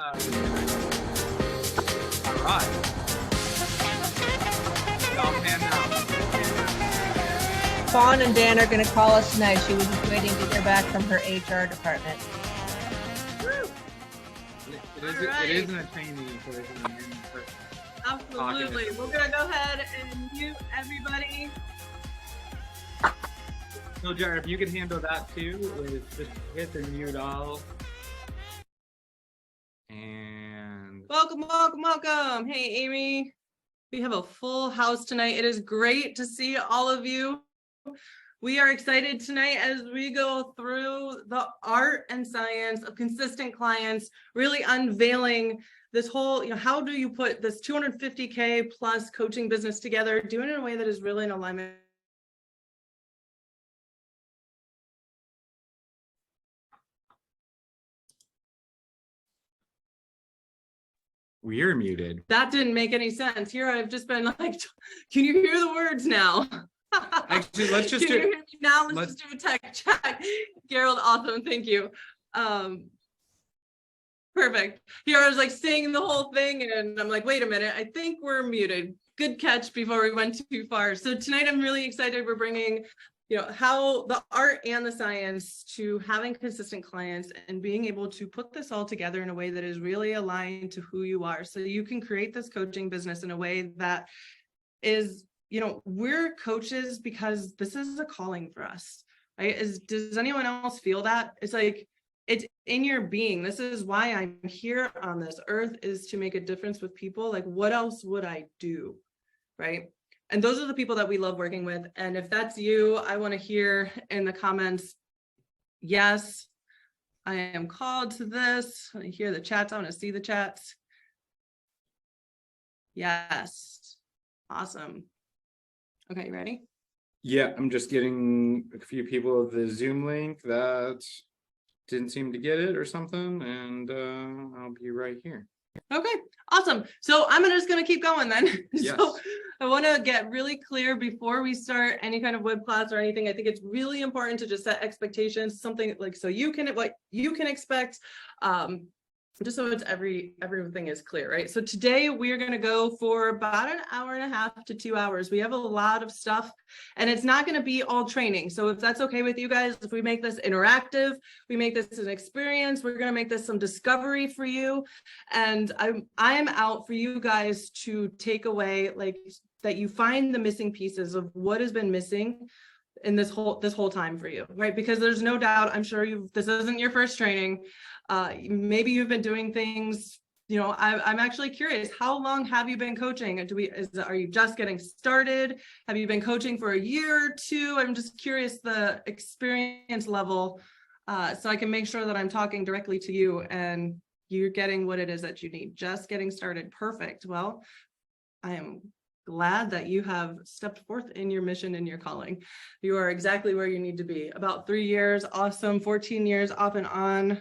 All right. Y'all pan out. Fawn and Dan are going to call us tonight. She was just waiting to hear back from her HR department. It isn't a trainee, so it's an in-person. Absolutely. We're going to go ahead and mute everybody. So, Jared, if you could handle that too, is just hit the mute all. And Welcome, welcome, welcome. Hey, Amy. We have a full house tonight. It is great to see all of you. We are excited tonight as we go through the art and science of consistent clients, really unveiling this whole, how do you put this 250K plus coaching business together, doing it in a way that is really in alignment. we're muted. That didn't make any sense. Here I've just been like, can you hear the words now? Actually, let's just Can you do. hear me now? Let's just do a tech check. Gerald, awesome. Thank you. Perfect. Here I was like saying the whole thing and I'm like, wait a minute, I think we're muted. Good catch before we went too far. So tonight I'm really excited. We're bringing, how the art and the science to having consistent clients and being able to put this all together in a way that is really aligned to who you are. So you can create this coaching business in a way that is, we're coaches because this is a calling for us, right? Does anyone else feel that? It's like, it's in your being. This is why I'm here on this earth, is to make a difference with people. Like, what else would I do, right? And those are the people that we love working with. And if that's you, I want to hear in the comments, yes, I am called to this. I want to hear the chats. I want to see the chats. Yes. Awesome. Okay, you ready? Yeah, I'm just getting a few people the Zoom link that didn't seem to get it or something, and I'll be right here. Okay, awesome. So I'm just going to keep going then. Yes. So I want to get really clear before we start any kind of web class or anything. I think it's really important to just set expectations, something like so what you can expect. Just so it's everything is clear, right? So today we are going to go for about an hour and a half to 2 hours. We have a lot of stuff and it's not going to be all training. So if that's okay with you guys, if we make this interactive, we make this an experience, we're going to make this some discovery for you. And I'm out for you guys to take away, like, that you find the missing pieces of what has been missing in this whole time for you, right? Because there's no doubt, I'm sure this isn't your first training. Maybe you've been doing things, I'm actually curious, how long have you been coaching? Are you just getting started? Have you been coaching for a year or two? I'm just curious the experience level, so I can make sure that I'm talking directly to you and you're getting what it is that you need. Just getting started. Perfect. Well, I am glad that you have stepped forth in your mission and your calling. You are exactly where you need to be. About 3 years, awesome. 14 years off and on.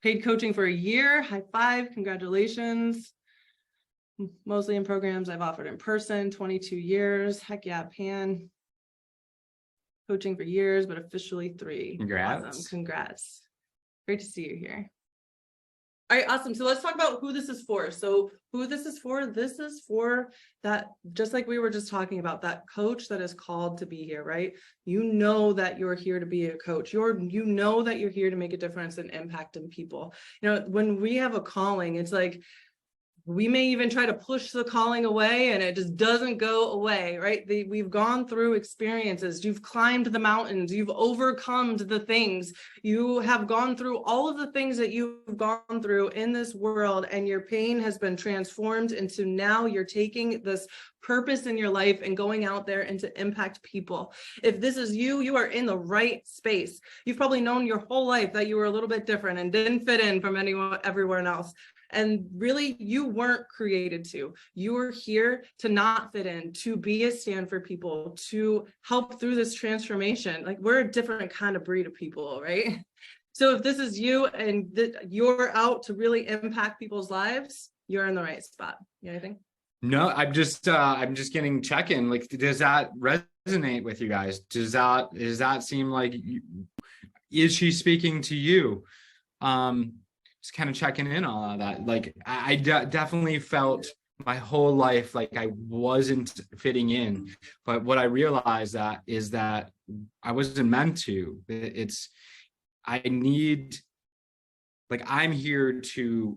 Paid coaching for a year. High five. Congratulations. Mostly in programs I've offered in person. 22 years. Heck yeah, Pan. Coaching for years, but officially 3. Congrats. Awesome. Congrats. Great to see you here. All right, awesome. So let's talk about who this is for. So who this is for that, just like we were just talking about, that coach that is called to be here, right? You know that you're here to be a coach. You know that you're here to make a difference and impact in people. When we have a calling, it's like, we may even try to push the calling away and it just doesn't go away, right? We've gone through experiences. You've climbed the mountains. You've overcome the things. You have gone through all of the things that you've gone through in this world, and your pain has been transformed into now you're taking this purpose in your life and going out there and to impact people. If this is you, you are in the right space. You've probably known your whole life that you were a little bit different and didn't fit in from everyone else. And really, you weren't created to. You were here to not fit in, to be a stand for people, to help through this transformation. Like, we're a different kind of breed of people, right? So if this is you and you're out to really impact people's lives, you're in the right spot. You know anything? No, I'm just getting check-in. Like, does that resonate with you guys? Does that seem like is she speaking to you? just kind of checking in on all that. Like definitely felt my whole life like I wasn't fitting in, but what I realized that is that I wasn't meant to. I need, like, I'm here to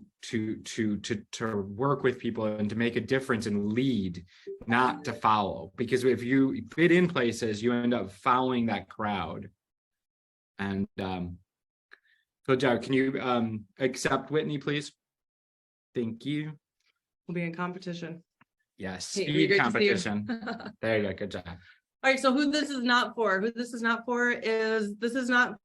work with people and to make a difference and lead, not to follow. Because if you fit in places, you end up following that crowd. And so Jared, can you accept Whitney, please? Thank you. We'll be in competition. Yes, Hey, it'd be speed great to see you. competition. There you go. Good job. All right, so who this is not for, this is not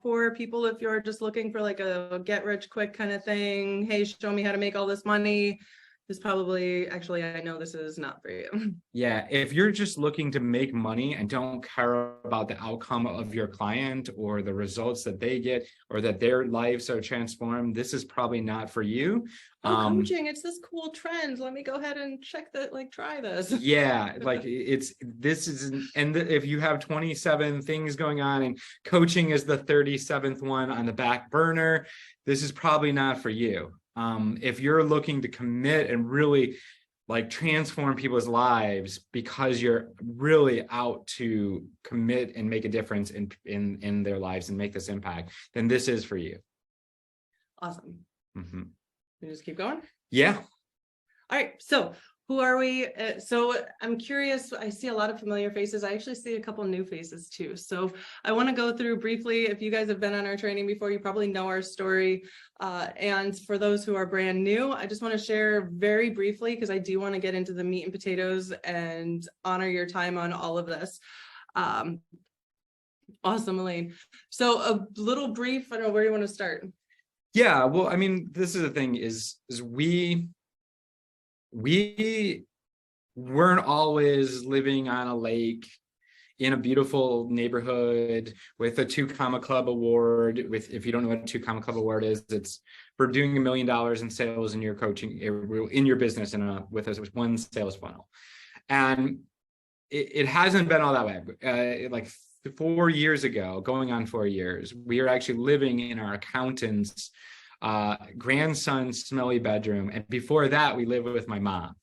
for people if you're just looking for like a get rich quick kind of thing. Hey, show me how to make all this money. This probably, actually, I know this is not for you. Yeah, if you're just looking to make money and don't care about the outcome of your client or the results that they get or that their lives are transformed, this is probably not for you. Coaching, it's this cool trend. Let me go ahead and check that, like try this. Yeah, like if you have 27 things going on and coaching is the 37th one on the back burner, this is probably not for you. If you're looking to commit and really like transform people's lives because you're really out to commit and make a difference in their lives and make this impact, then this is for you. Awesome. Mm-hmm. We just keep going. Yeah. All right, so who are we? So I'm curious, I see a lot of familiar faces. I actually see a couple new faces too. So I want to go through briefly, if you guys have been on our training before, you probably know our story. And for those who are brand new, I just want to share very briefly, because I do want to get into the meat and potatoes and honor your time on all of this. Awesome, Elaine. So a little brief, I don't know, where do you want to start? Yeah, well, I mean, this is the thing is we weren't always living on a lake in a beautiful neighborhood with a 2 Comma Club award. With, if you don't know what a 2 Comma Club award is, it's for doing $1 million in sales in your coaching, in your business, with one sales funnel. And it hasn't been all that way. Like 4 years ago, going on 4 years, we are actually living in our accountant's grandson's smelly bedroom, and before that we lived with my mom,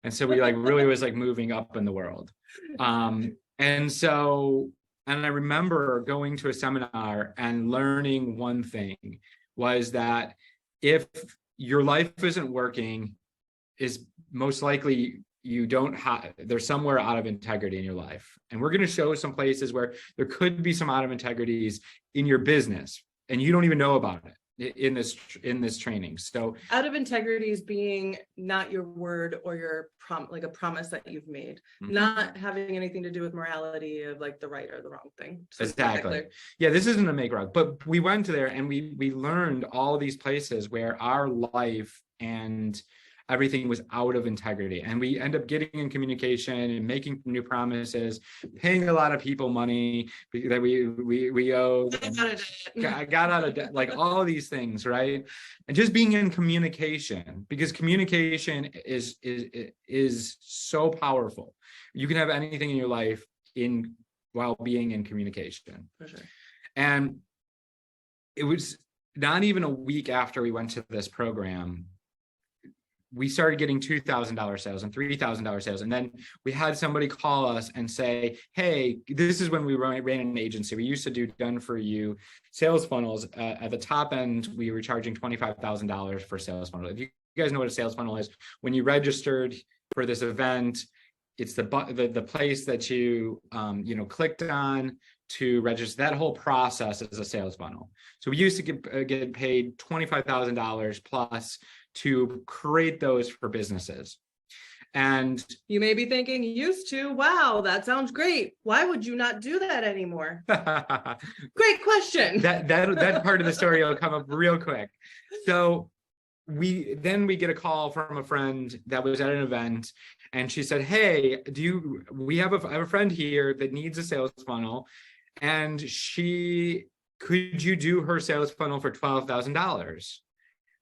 and so we like really was like moving up in the world. And I remember going to a seminar and learning one thing, was that if your life isn't working, is most likely you don't have, there's somewhere out of integrity in your life. And we're going to show some places where there could be some out of integrities in your business and you don't even know about it in this training. So out of integrity is being not your word or your like a promise that you've made, not having anything to do with morality of like the right or the wrong thing. So exactly. Yeah, this isn't a make right, but we went to there and we learned all these places where our life and everything was out of integrity, and we end up getting in communication and making new promises, paying a lot of people money that we owe. I got out of debt, like all these things, right? And just being in communication, because communication is so powerful. You can have anything in your life while being in communication. For sure. And it was not even a week after we went to this program, we started getting $2,000 sales and $3,000 sales. And then we had somebody call us and say, hey, this is when we ran an agency. We used to do done for you sales funnels. At the top end, we were charging $25,000 for sales funnel. If you guys know what a sales funnel is, when you registered for this event, it's the place that you clicked on to register. That whole process is a sales funnel. So we used to get paid $25,000 plus to create those for businesses. And you may be thinking, used to, wow, that sounds great. Why would you not do that anymore? Great question. that part of the story will come up real quick. So we get a call from a friend that was at an event, and she said, hey, I have a friend here that needs a sales funnel, and could you do her sales funnel for $12,000?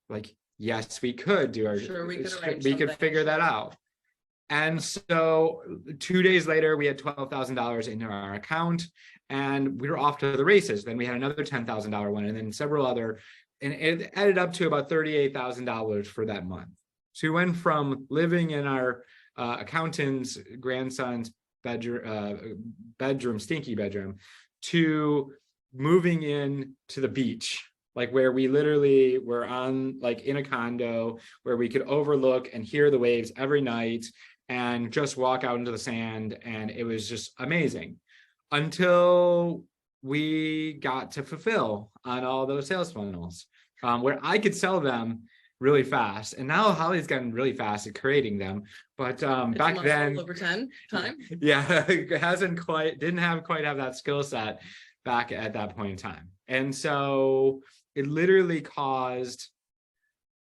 Like, yes, we could do our, sure, we could figure that out. And so 2 days later, we had $12,000 in our account and we were off to the races. Then we had another $10,000 one, and then several other and it added up to about $38,000 for that month. So we went from living in our accountant's grandson's bedroom, stinky bedroom, to moving in to the beach, like where we literally were on, like in a condo where we could overlook and hear the waves every night and just walk out into the sand. And it was just amazing until we got to fulfill on all those sales funnels, where I could sell them really fast. And now Holly's gotten really fast at creating them. But back then, over 10 time. yeah, it didn't quite have that skill set back at that point in time. And so it literally caused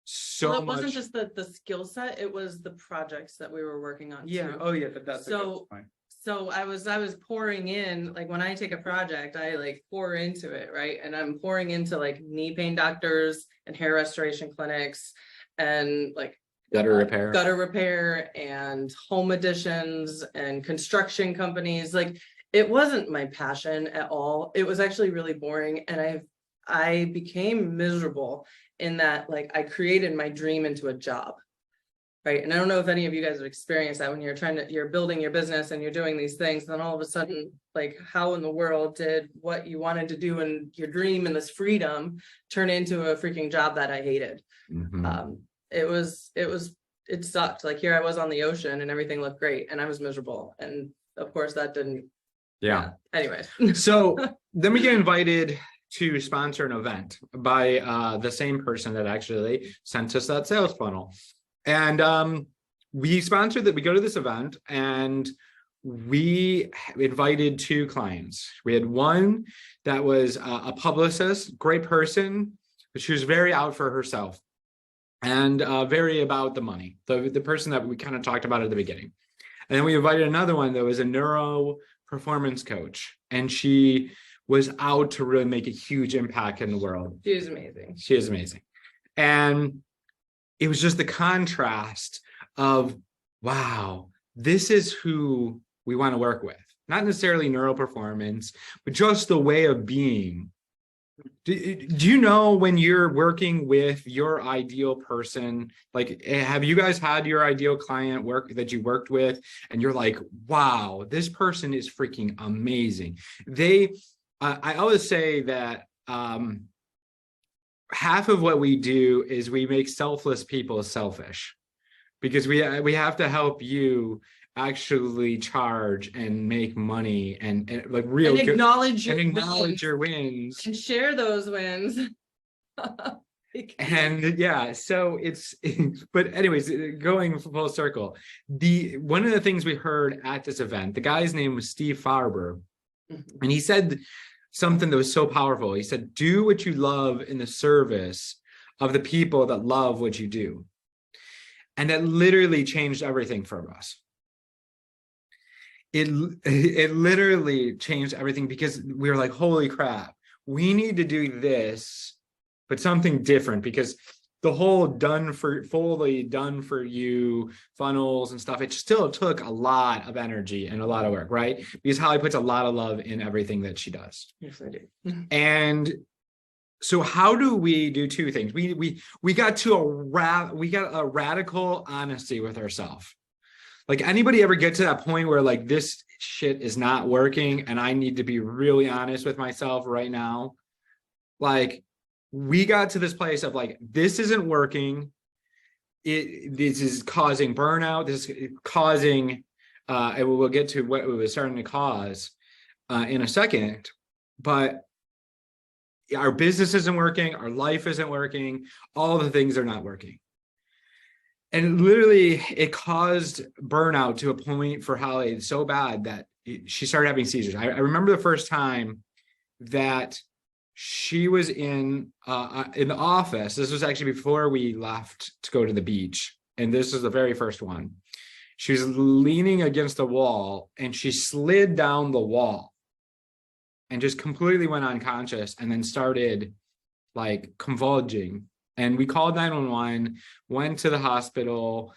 so Well, it much. wasn't just the skill set, it was the projects that we were working on. Yeah. too. Oh yeah. That's a good So- point. So I was pouring in, like when I take a project, I like pour into it, right? And I'm pouring into like knee pain doctors and hair restoration clinics and like Gutter repair. gutter repair and home additions and construction companies. Like it wasn't my passion at all. It was actually really boring. And I became miserable in that, like, I created my dream into a job. Right. And I don't know if any of you guys have experienced that when you're building your business and you're doing these things, then all of a sudden, like, how in the world did what you wanted to do and your dream and this freedom turn into a freaking job that I hated? Mhm. It sucked. Like here I was on the ocean and everything looked great and I was miserable. And of course that didn't. Yeah. Anyways. So then we get invited to sponsor an event by the same person that actually sent us that sales funnel. And we sponsored that. We go to this event and we invited 2 clients. We had one that was a publicist, great person, but she was very out for herself and very about the money, the person that we kind of talked about at the beginning. And then we invited another one that was a neuro performance coach, and she was out to really make a huge impact in the world. She was amazing. She is amazing. And it was just the contrast of, wow, this is who we want to work with. Not necessarily neural performance, but just the way of being. Do you know when you're working with your ideal person, like, have you guys had your ideal client that you worked with and you're like, wow, this person is freaking amazing. I always say that half of what we do is we make selfless people selfish, because we have to help you actually charge and make money and like real And acknowledge your wins and share those wins. and yeah, so it's but anyways, going full circle, one of the things we heard at this event, the guy's name was Steve Farber, and he said something that was so powerful. He said, do what you love in the service of the people that love what you do. And that literally changed everything for us. It literally changed everything, because we were like, holy crap, we need to do this, but something different, because the whole fully done for you funnels and stuff, it still took a lot of energy and a lot of work, right? Because Holly puts a lot of love in everything that she does. Yes, I do. And so how do we do 2 things? We got a radical honesty with ourselves. Like, anybody ever get to that point where like, this shit is not working and I need to be really honest with myself right now? Like, we got to this place of like, this isn't working. This is causing burnout. This is causing, and we'll get to what it was starting to cause in a second, but our business isn't working. Our life isn't working. All the things are not working. And literally it caused burnout to a point for Holly so bad that she started having seizures. I remember the first time that she was in the office. This was actually before we left to go to the beach. And this was the very first one. She was leaning against the wall and she slid down the wall and just completely went unconscious, and then started like convulsing. And we called 911, went to the hospital.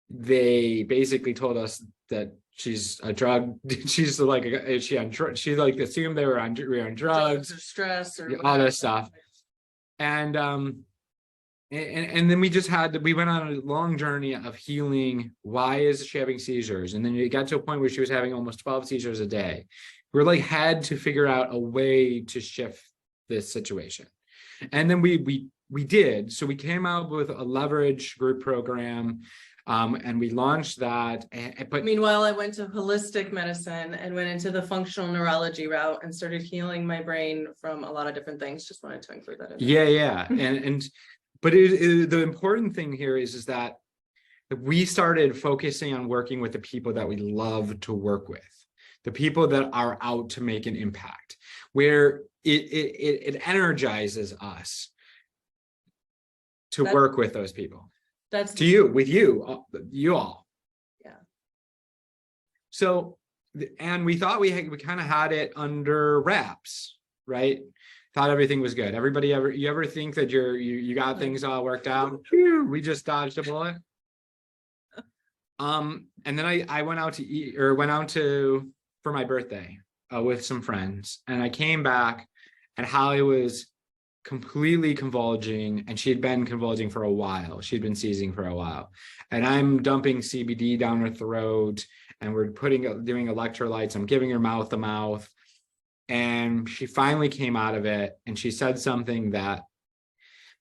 They basically told us that she's a drug. She's like, she like assumed we were on drugs, or stress or all this stuff. And then we went on a long journey of healing. Why is she having seizures? And then it got to a point where she was having almost 12 seizures a day. We're like, had to figure out a way to shift this situation. And then we did. So we came out with a leverage group program, and we launched that. But Meanwhile, I went to holistic medicine and went into the functional neurology route and started healing my brain from a lot of different things. Just wanted to include that in there. yeah. But the important thing here is that we started focusing on working with the people that we love to work with, the people that are out to make an impact, where it energizes us to work with those people. That's with you all. Yeah. So, and we thought we kind of had it under wraps, right? Thought everything was good. You ever think that you got things all worked out? Phew, we just dodged a bullet. And then I went out to eat, or went out for my birthday with some friends, and I came back and Holly was completely convulging, and she had been convulsing for a while. She'd been seizing for a while, and I'm dumping CBD down her throat, and we're doing electrolytes. I'm giving her mouth to mouth, and she finally came out of it, and she said something that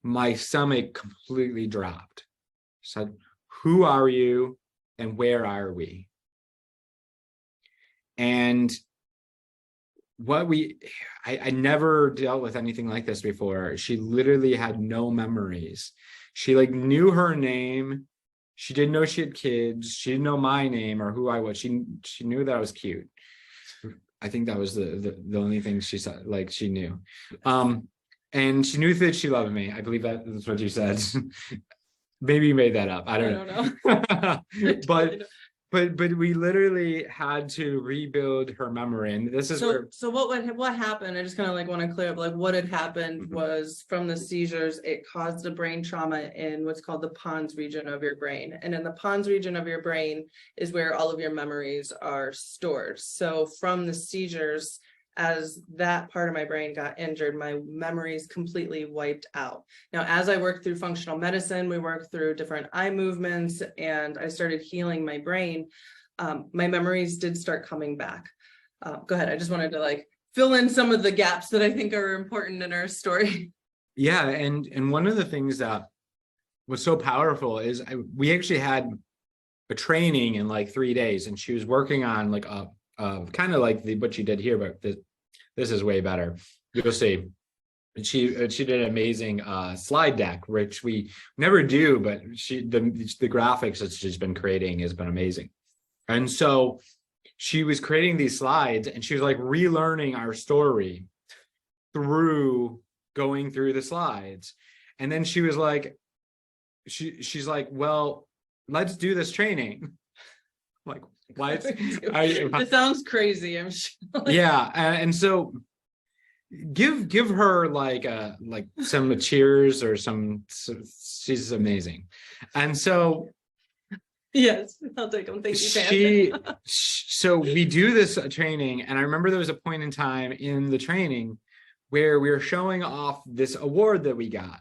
my stomach completely dropped. She said, "Who are you and where are we?" And I never dealt with anything like this before. She literally had no memories. She like knew her name. She didn't know she had kids. She didn't know my name or who I was. She knew that I was cute. I think that was the only thing she said, like she knew. And she knew that she loved me. I believe that's what you said. Maybe you made that up. I don't know. But we literally had to rebuild her memory, and this is so what happened? I just kind of like want to clear up like what had happened was from the seizures, it caused a brain trauma in what's called the pons region of your brain, and in the pons region of your brain is where all of your memories are stored. So from the seizures, as that part of my brain got injured, my memories completely wiped out. Now, as I worked through functional medicine, we worked through different eye movements, and I started healing my brain. My memories did start coming back. Go ahead. I just wanted to like fill in some of the gaps that I think are important in our story. Yeah, and one of the things that was so powerful is we actually had a training in like 3 days, and she was working on like a kind of like what you did here, but this is way better. You'll see. She did an amazing slide deck, which we never do, but the graphics that she's been creating has been amazing. And so she was creating these slides, and she was like relearning our story through going through the slides. And then she was like, she's like, well, let's do this training. Like, what? It sounds crazy, I'm sure. Yeah, and so give her like some cheers or she's amazing. And so yes, I'll take them. Thank you, Pam. So we do this training, and I remember there was a point in time in the training where we were showing off this award that we got.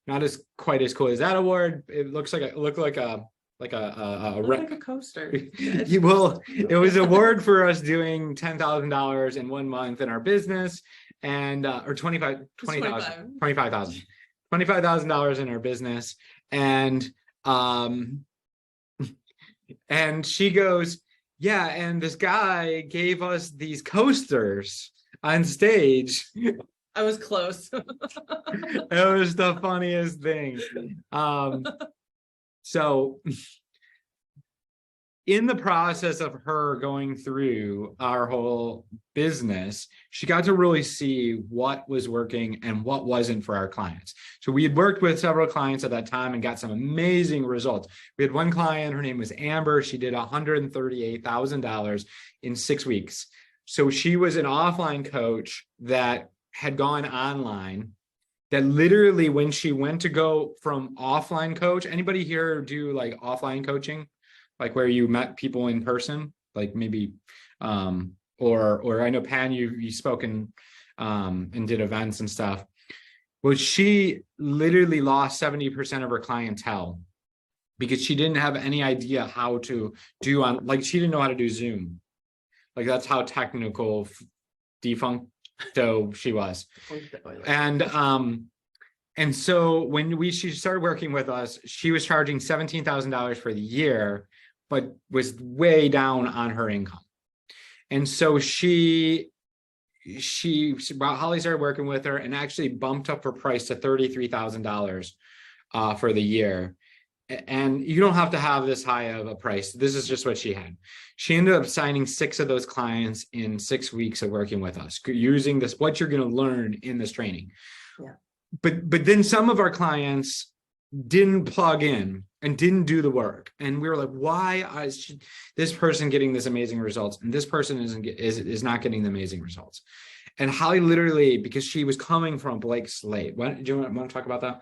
Not as quite as cool as that award. It looked like a coaster. Well, it was an award for us doing $10,000 in 1 month in our business, and or $25,000 in our business, and she goes, yeah, and this guy gave us these coasters on stage. I was close. It was the funniest thing. So in the process of her going through our whole business, she got to really see what was working and what wasn't for our clients. So we had worked with several clients at that time and got some amazing results. We had one client, her name was Amber. She did $138,000 in 6 weeks. So she was an offline coach that had gone online, that literally when she went to go from offline coach, anybody here do like offline coaching, like where you met people in person, like maybe, or I know Pan, you spoken and did events and stuff. Well, she literally lost 70% of her clientele because she didn't have any idea how to do on, like, she didn't know how to do Zoom. Like, that's how technical defuncto she was. And so when she started working with us, she was charging $17,000 for the year, but was way down on her income. And so Holly started working with her and actually bumped up her price to $33,000 for the year. And you don't have to have this high of a price. This is just what she had. She ended up signing 6 of those clients in 6 weeks of working with us, using this, what you're going to learn in this training. Yeah. But then some of our clients didn't plug in and didn't do the work, and we were like, why is this person getting this amazing results and this person is not getting the amazing results? And Holly literally, because she was coming from a blank slate. Do you want to talk about that?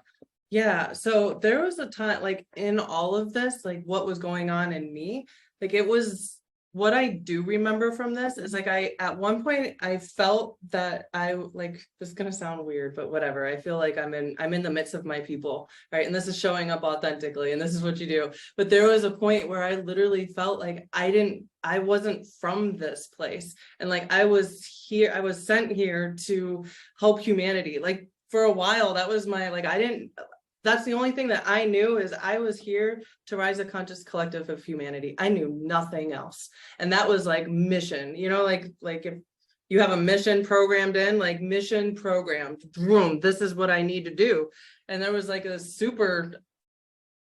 Yeah, so there was a time, like, in all of this, like, what was going on in me, like, it was, what I do remember from this is, like, at one point I felt that this is gonna sound weird, but whatever, I feel like I'm in the midst of my people, right? And this is showing up authentically, and this is what you do. But there was a point where I literally felt like I wasn't from this place, and like I was sent here to help humanity. Like, for a while, that was my, like, that's the only thing that I knew, is I was here to rise a conscious collective of humanity. I knew nothing else. And that was like mission, like if you have a mission programmed in, like, mission programmed, boom, this is what I need to do. And there was like a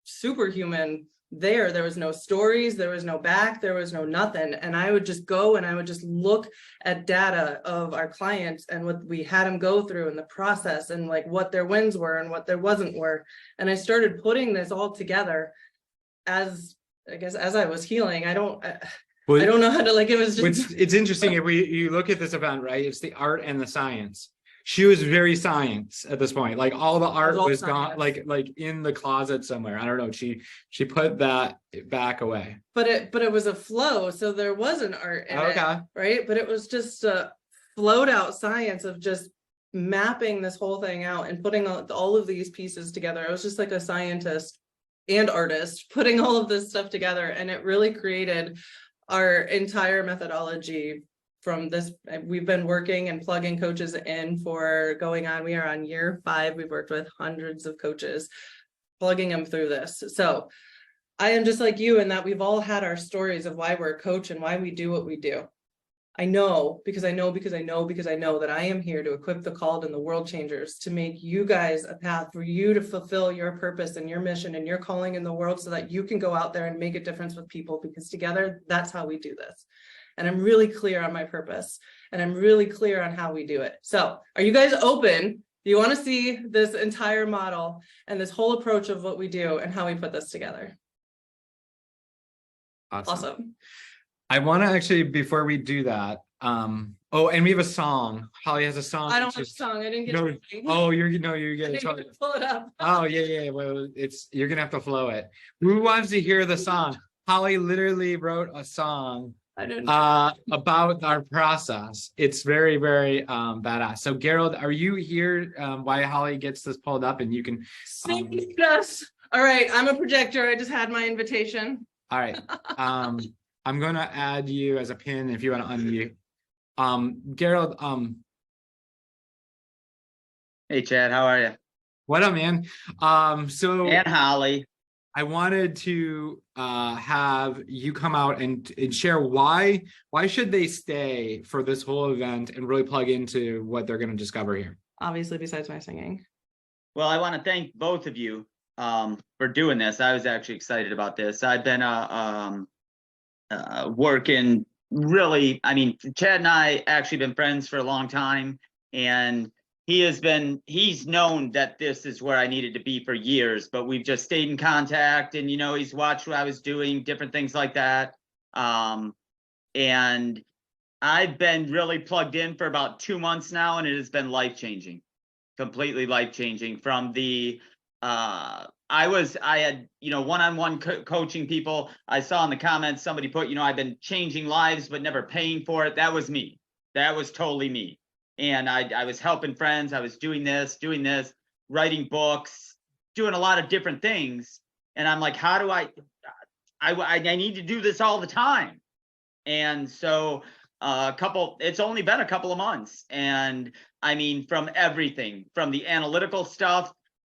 superhuman there was no stories, there was no back, there was no nothing. And I would just go and I would just look at data of our clients and what we had them go through in the process, and like what their wins were and what their wasn't were. And I started putting this all together as I was healing. I don't know how to, like, it was just, it's interesting if you look at this event, right? It's the art and the science. She was very science at this point. Like, all the art was gone, like in the closet somewhere. I don't know. She put that back away. But it was a flow, so there was an art in it, right? But it was just a flowed out science of just mapping this whole thing out and putting all of these pieces together. I was just like a scientist and artist putting all of this stuff together, and it really created our entire methodology. From this, we've been working and plugging coaches in we are on year 5. We've worked with hundreds of coaches, plugging them through this. So I am just like you in that we've all had our stories of why we're a coach and why we do what we do. I know because I know that I am here to equip the called and the world changers, to make you guys a path for you to fulfill your purpose and your mission and your calling in the world, so that you can go out there and make a difference with people, because together, that's how we do this. And I'm really clear on my purpose, and I'm really clear on how we do it. So are you guys open? Do you want to see this entire model and this whole approach of what we do and how we put this together? Awesome. I want to actually, before we do that, and we have a song. Holly has a song. I don't have a song. I didn't get it. Oh, you're getting it. Pull it up. Oh, yeah. Well, you're gonna have to flow it. Who wants to hear the song? Holly literally wrote a song about our process. It's very, very badass. So Gerald, are you here while Holly gets this pulled up, and you can yes. All right, I'm a projector. I just had my invitation. All right. I'm gonna add you as a pin if you want to unmute. Gerald, hey Chad, how are you? What up, man? And Holly. I wanted to have you come out and share why should they stay for this whole event and really plug into what they're going to discover here. Obviously, besides my singing. Well, I want to thank both of you for doing this. I was actually excited about this. I've been working really, Chad and I actually been friends for a long time, and he's known that this is where I needed to be for years, but we've just stayed in contact, and he's watched what I was doing, different things like that. And I've been really plugged in for about 2 months now, and it has been life-changing, completely life-changing. From the I had one-on-one coaching people. I saw in the comments somebody put, I've been changing lives but never paying for it. That was me. That was totally me. And I was helping friends. I was doing this. writing books, doing a lot of different things. And I'm like, how do I need to do this all the time. And so it's only been a couple of months. And I mean, from everything, from the analytical stuff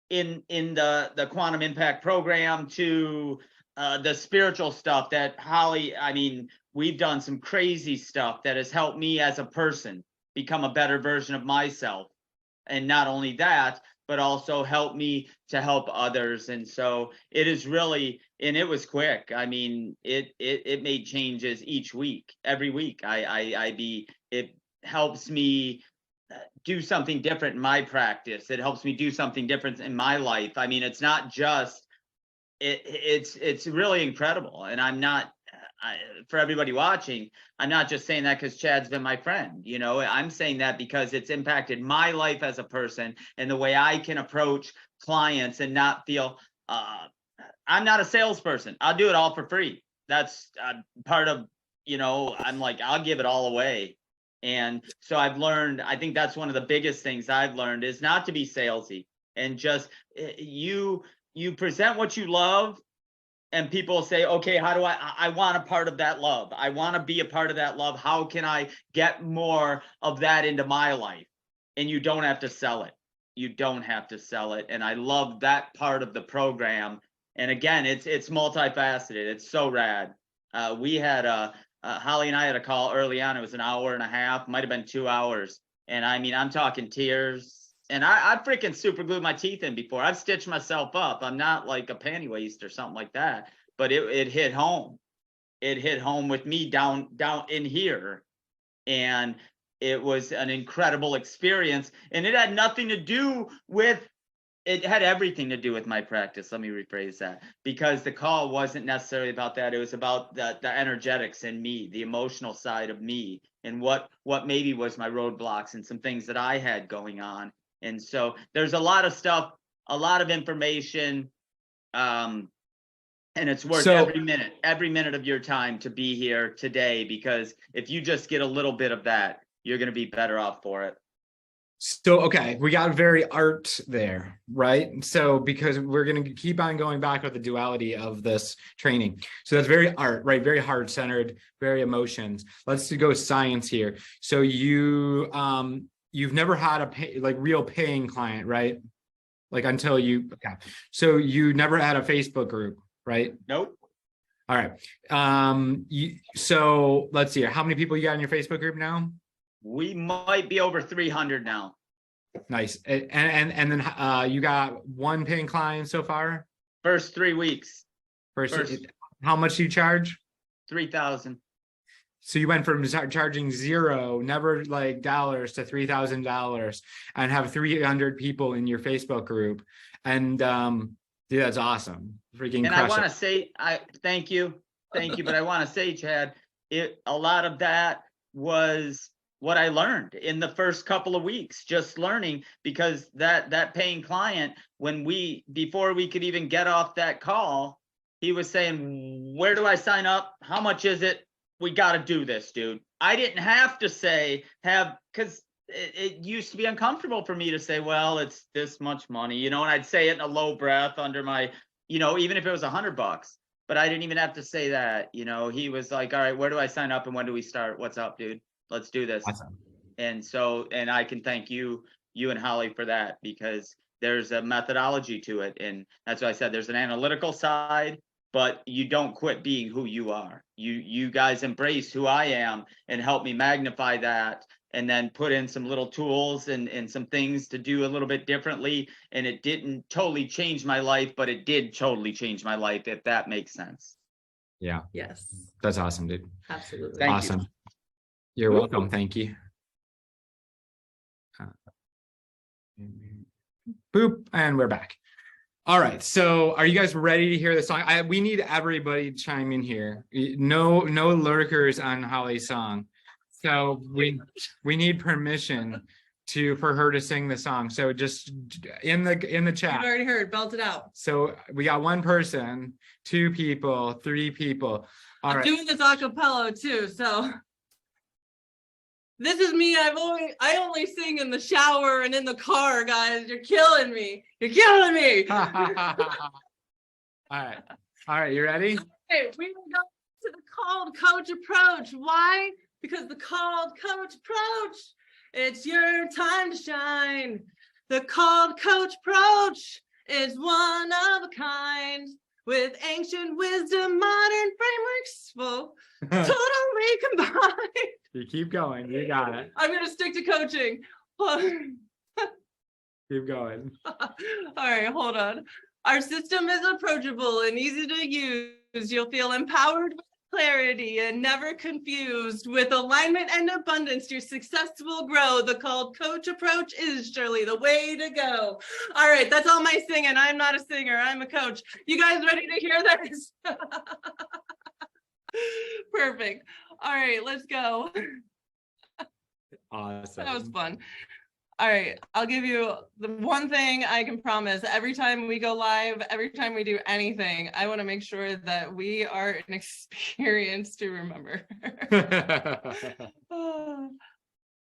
in the Quantum Impact program to the spiritual stuff that Holly, I mean, we've done some crazy stuff that has helped me as a person become a better version of myself. And not only that, but also help me to help others. And so it is really, and it was quick. I mean, it made changes each week, every week. It helps me do something different in my practice. It helps me do something different in my life. I mean, it's not just, it's really incredible. And I'm not, for everybody watching, I'm not just saying that because Chad's been my friend. You know, I'm saying that because it's impacted my life as a person and the way I can approach clients and not feel, I'm not a salesperson. I'll do it all for free. That's part of, you know, I'm like, I'll give it all away. And so I've learned, I think that's one of the biggest things I've learned is not to be salesy and just you present what you love. And people say, okay, how do I want a part of that love. I want to be a part of that love. How can I get more of that into my life? And you don't have to sell it. You don't have to sell it. And I love that part of the program. And again, it's multifaceted. It's so rad. We had Holly and I had a call early on. It was an hour and a half, might've been 2 hours. And I mean, I'm talking tears. And I freaking super glued my teeth in before. I've stitched myself up. I'm not like a panty waist or something like that. But it hit home. It hit home with me down in here. And it was an incredible experience. And it had nothing to do with, it had everything to do with my practice. Let me rephrase that. Because the call wasn't necessarily about that. It was about the energetics in me, the emotional side of me, and what maybe was my roadblocks and some things that I had going on. And so there's a lot of stuff, a lot of information, and it's worth every minute of your time to be here today, because if you just get a little bit of that, you're going to be better off for it. So, okay, we got very art there, right? So, because we're going to keep on going back with the duality of this training. So that's very art, right? Very heart centered, very emotions. Let's go science here. So you've never had a real paying client, right? Like until you, okay. So you never had a Facebook group, right? Nope. All right. So let's see here. How many people you got in your Facebook group now? We might be over 300 now. Nice. And then you got one paying client so far? First 3 weeks. First. How much do you charge? $3,000. So you went from charging zero, never like dollars, to $3,000 and have 300 people in your Facebook group. And dude, that's awesome. Freaking and crush I want to it. say, thank you. But I want to say, Chad, a lot of that was what I learned in the first couple of weeks, just learning, because that paying client, before we could even get off that call, he was saying, where do I sign up? How much is it? We got to do this, dude. I didn't have to because it used to be uncomfortable for me to say, well, it's this much money, you know, and I'd say it in a low breath under my, you know, even if it was $100, but I didn't even have to say that, you know. He was like, all right, where do I sign up and when do we start? What's up, dude? Let's do this. Awesome. And so, and I can thank you and Holly for that, because there's a methodology to it. And that's why I said there's an analytical side, but you don't quit being who you are. You guys embrace who I am and help me magnify that, and then put in some little tools and some things to do a little bit differently. And it didn't totally change my life, but it did totally change my life, if that makes sense. Yeah. Yes, That's awesome, dude. absolutely. Thank you. Awesome. You're welcome. Thank you. Boop. And we're back. All right. So are you guys ready to hear the song? We need everybody to chime in here. No lurkers on Holly's song. So we need permission for her to sing the song. So just in the chat. You've already heard, belt it out. So we got one person, 2 people, 3 people. All I'm right. doing this a cappella too, so. This is me. I only sing in the shower and in the car, guys. You're killing me. You're killing me. All right, you ready? Okay, we will go to the called coach approach. Why? Because the called coach approach, it's your time to shine. The called coach approach is one of a kind, with ancient wisdom, modern frameworks, well, totally combined. You keep going. You got it. I'm gonna stick to coaching. Keep going. All right, hold on. Our system is approachable and easy to use. You'll feel empowered with clarity and never confused. With alignment and abundance, your success will grow. The called coach approach is surely the way to go. All right, that's all my singing. I'm not a singer, I'm a coach. You guys ready to hear this? Perfect. All right, let's go. Awesome. That was fun. All right, I'll give you the one thing I can promise. Every time we go live, every time we do anything, I want to make sure that we are an experience to remember.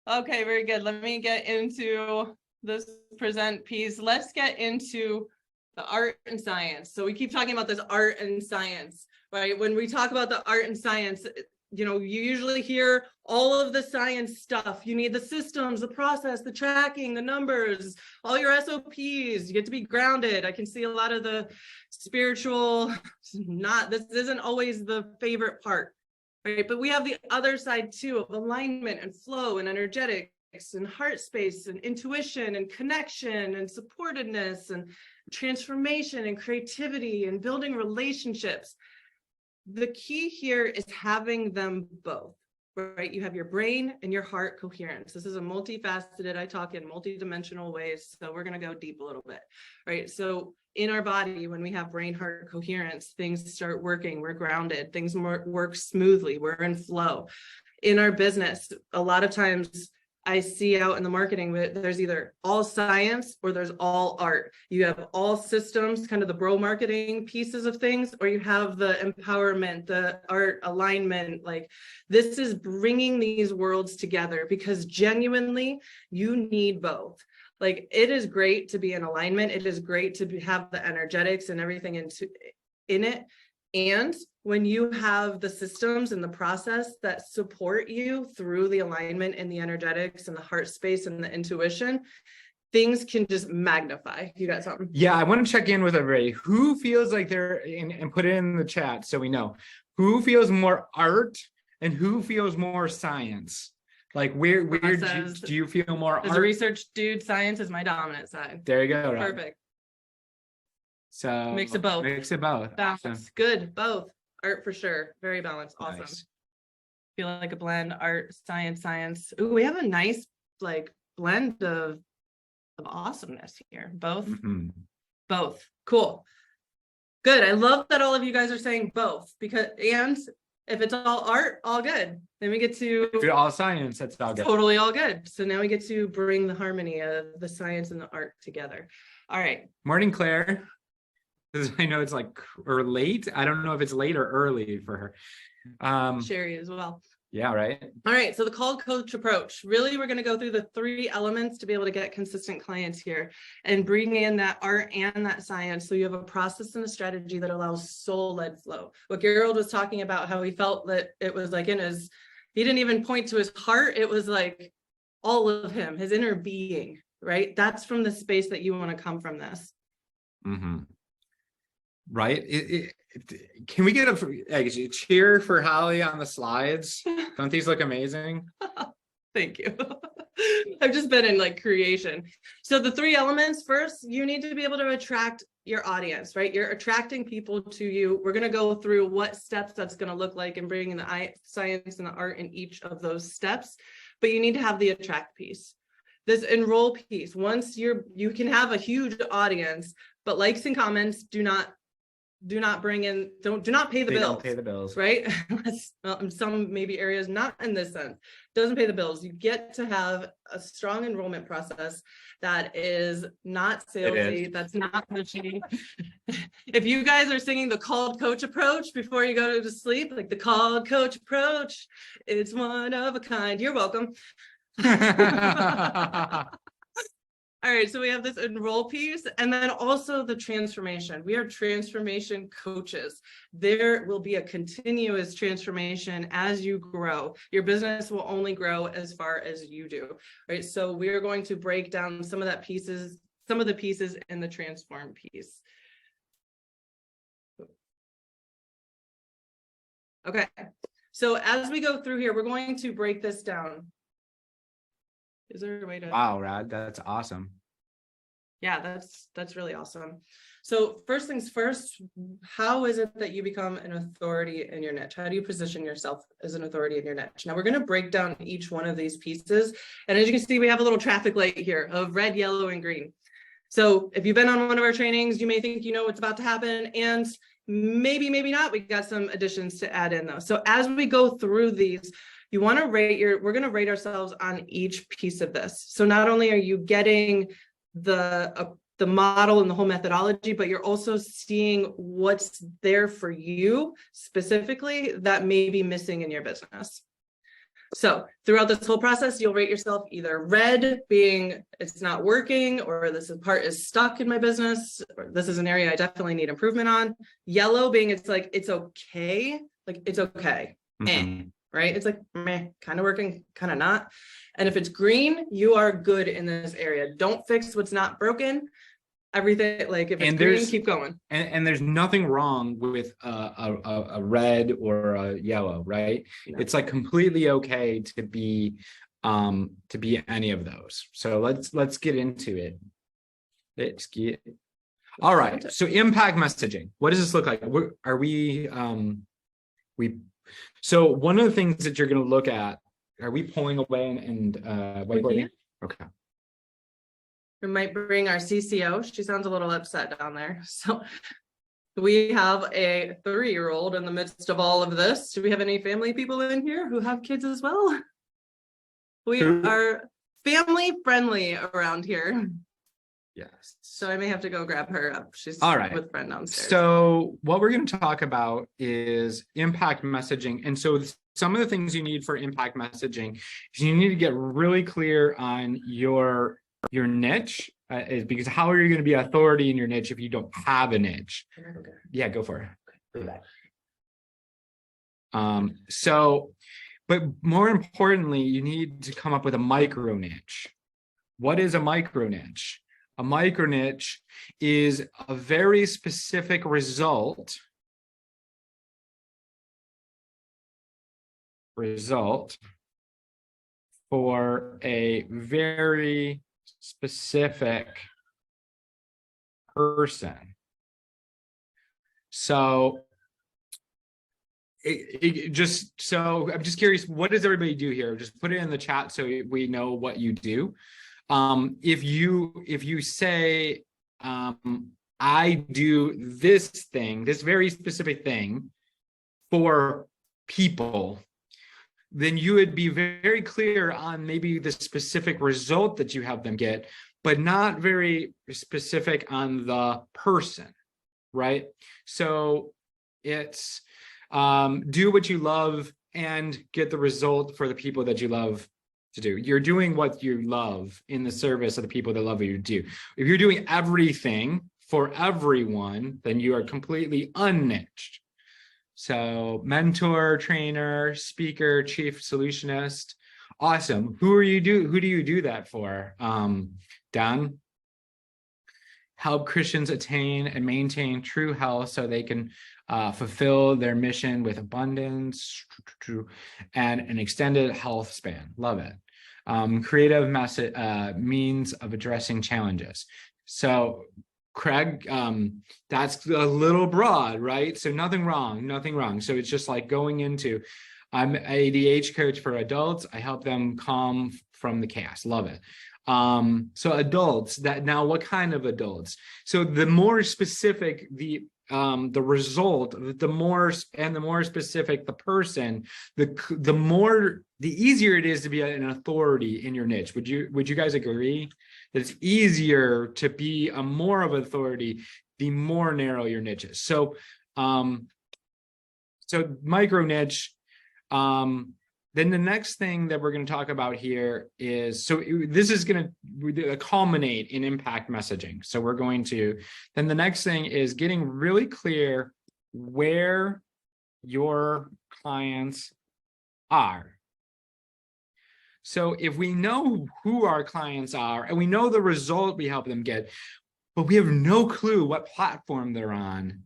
Okay, very good. Let me get into this present piece. Let's get into the art and science. So we keep talking about this art and science, right? When we talk about the art and science, you know, you usually hear all of the science stuff. You need the systems, the process, the tracking, the numbers, all your SOPs. You get to be grounded. I can see a lot of the spiritual, this isn't always the favorite part, right? But we have the other side too of alignment and flow and energetics and heart space and intuition and connection and supportedness and transformation and creativity and building relationships. The key here is having them both, right? You have your brain and your heart coherence. This is a multifaceted, I talk in multidimensional ways. So we're going to go deep a little bit, right? So in our body, when we have brain heart coherence, things start working. We're grounded. Things work smoothly. We're in flow. In our business, a lot of times I see out in the marketing, there's either all science or there's all art. You have all systems, kind of the bro marketing pieces of things, or you have the empowerment, the art alignment. Like, this is bringing these worlds together because genuinely you need both. Like, it is great to be in alignment. It is great to have the energetics and everything in it. And when you have the systems and the process that support you through the alignment and the energetics and the heart space and the intuition, things can just magnify. You got something? Yeah, I want to check in with everybody. Who feels like they're and put it in the chat so we know who feels more art and who feels more science. Like, where do you feel more As art? a research dude, science is my dominant side. There you go. Right? Perfect. So Mix of both. Mix of both. Balance. Awesome. Good. Both. Art for sure. Very balanced. Awesome. Nice. Feel like a blend. Art, science. Ooh, we have a nice like blend of awesomeness here. Both. Mhm. Both. Cool. Good. I love that all of you guys are saying both, because and if it's all art, all good. Then we get to If you're all science, that's all good. totally all good. So now we get to bring the harmony of the science and the art together. All right. Morning, Claire. 'Cause I know it's like or late. I don't know if it's late or early for her. Sherry as well. Yeah, right. All right, so the called coach approach. Really, we're going to go through the 3 elements to be able to get consistent clients here and bring in that art and that science. So you have a process and a strategy that allows soul-led flow. What Gerald was talking about, how he felt that it was like in his, he didn't even point to his heart. It was like all of him, his inner being, right? That's from the space that you want to come from this. Mm-hmm. Right. Can we get a cheer for Holly on the slides? Don't these look amazing? Thank you. I've just been in like creation. So the 3 elements, first, you need to be able to attract your audience, right? You're attracting people to you. We're going to go through what steps that's going to look like and bringing the science and the art in each of those steps. But you need to have the attract piece. This enroll piece. Once you can have a huge audience, but likes and comments do not do not bring in, do not pay the They bills. don't pay the bills. Right? Well, in some maybe areas, not in this sense, doesn't pay the bills. You get to have a strong enrollment process that is not salesy, that's not pushy. If you guys are singing the called coach approach before you go to sleep, like the called coach approach, it's one of a kind. You're welcome. All right, so we have this enroll piece and then also the transformation. We are transformation coaches. There will be a continuous transformation as you grow. Your business will only grow as far as you do, right? So we are going to break down some of the pieces in the transform piece. Okay, so as we go through here, we're going to break this down. Is there a way to? Wow, Rad, that's awesome. Yeah, that's really awesome. So first things first, how is it that you become an authority in your niche? How do you position yourself as an authority in your niche? Now we're going to break down each one of these pieces. And as you can see, we have a little traffic light here of red, yellow, and green. So if you've been on one of our trainings, you may think you know what's about to happen, and maybe not. We got some additions to add in though. So as we go through these, you want to we're going to rate ourselves on each piece of this. So not only are you getting the model and the whole methodology, but you're also seeing what's there for you specifically that may be missing in your business. So throughout this whole process, you'll rate yourself either red being it's not working, or this part is stuck in my business, or this is an area I definitely need improvement on. Yellow being it's like it's okay, Mhm. right? It's like meh, kind of working, kind of not. And if it's green, you are good in this area. Don't fix what's not broken. Everything, like if it's And green, keep going. And there's nothing wrong with a red or a yellow, right? No. It's like completely okay to be any of those. So let's get into it. All right. So impact messaging. What does this look like? So one of the things that you're going to look at, are we pulling away and whiteboarding? Okay. We might bring our CCO. She sounds a little upset down there. So we have a 3-year-old in the midst of all of this. Do we have any family people in here who have kids as well? We are family friendly around here. Yes. So I may have to go grab her up. She's all right with friend downstairs. So what we're going to talk about is impact messaging. And so some of the things you need for impact messaging is you need to get really clear on your niche, is because how are you going to be authority in your niche if you don't have a niche? Yeah, go for it. But more importantly, you need to come up with a micro niche. What is a micro niche? A micro niche is a very specific result for a very specific person. So I'm just curious, what does everybody do here? Just put it in the chat so we know what you do. If you say, I do this thing, this very specific thing for people, then you would be very clear on maybe the specific result that you have them get, but not very specific on the person, right? So it's do what you love and get the result for the people that you love to do. You're doing what you love in the service of the people that love what you do. If you're doing everything for everyone, then you are completely unniched. So mentor, trainer, speaker, chief solutionist. Awesome. Who do you do that for? Don? Help Christians attain and maintain true health so they can fulfill their mission with abundance and an extended health span. Love it. Creative means of addressing challenges. So Craig, that's a little broad, right? So nothing wrong. So it's just like going into, I'm an ADHD coach for adults. I help them calm from the chaos. Love it. So adults, that now what kind of adults? So the more specific the the result, the more specific the person, the easier it is to be an authority in your niche. Would you guys agree that it's easier to be a more of an authority the more narrow your niche is? So micro niche. Then the next thing that we're going to talk about here is, this is going to culminate in impact messaging. So then the next thing is getting really clear where your clients are. So if we know who our clients are and we know the result we help them get, but we have no clue what platform they're on,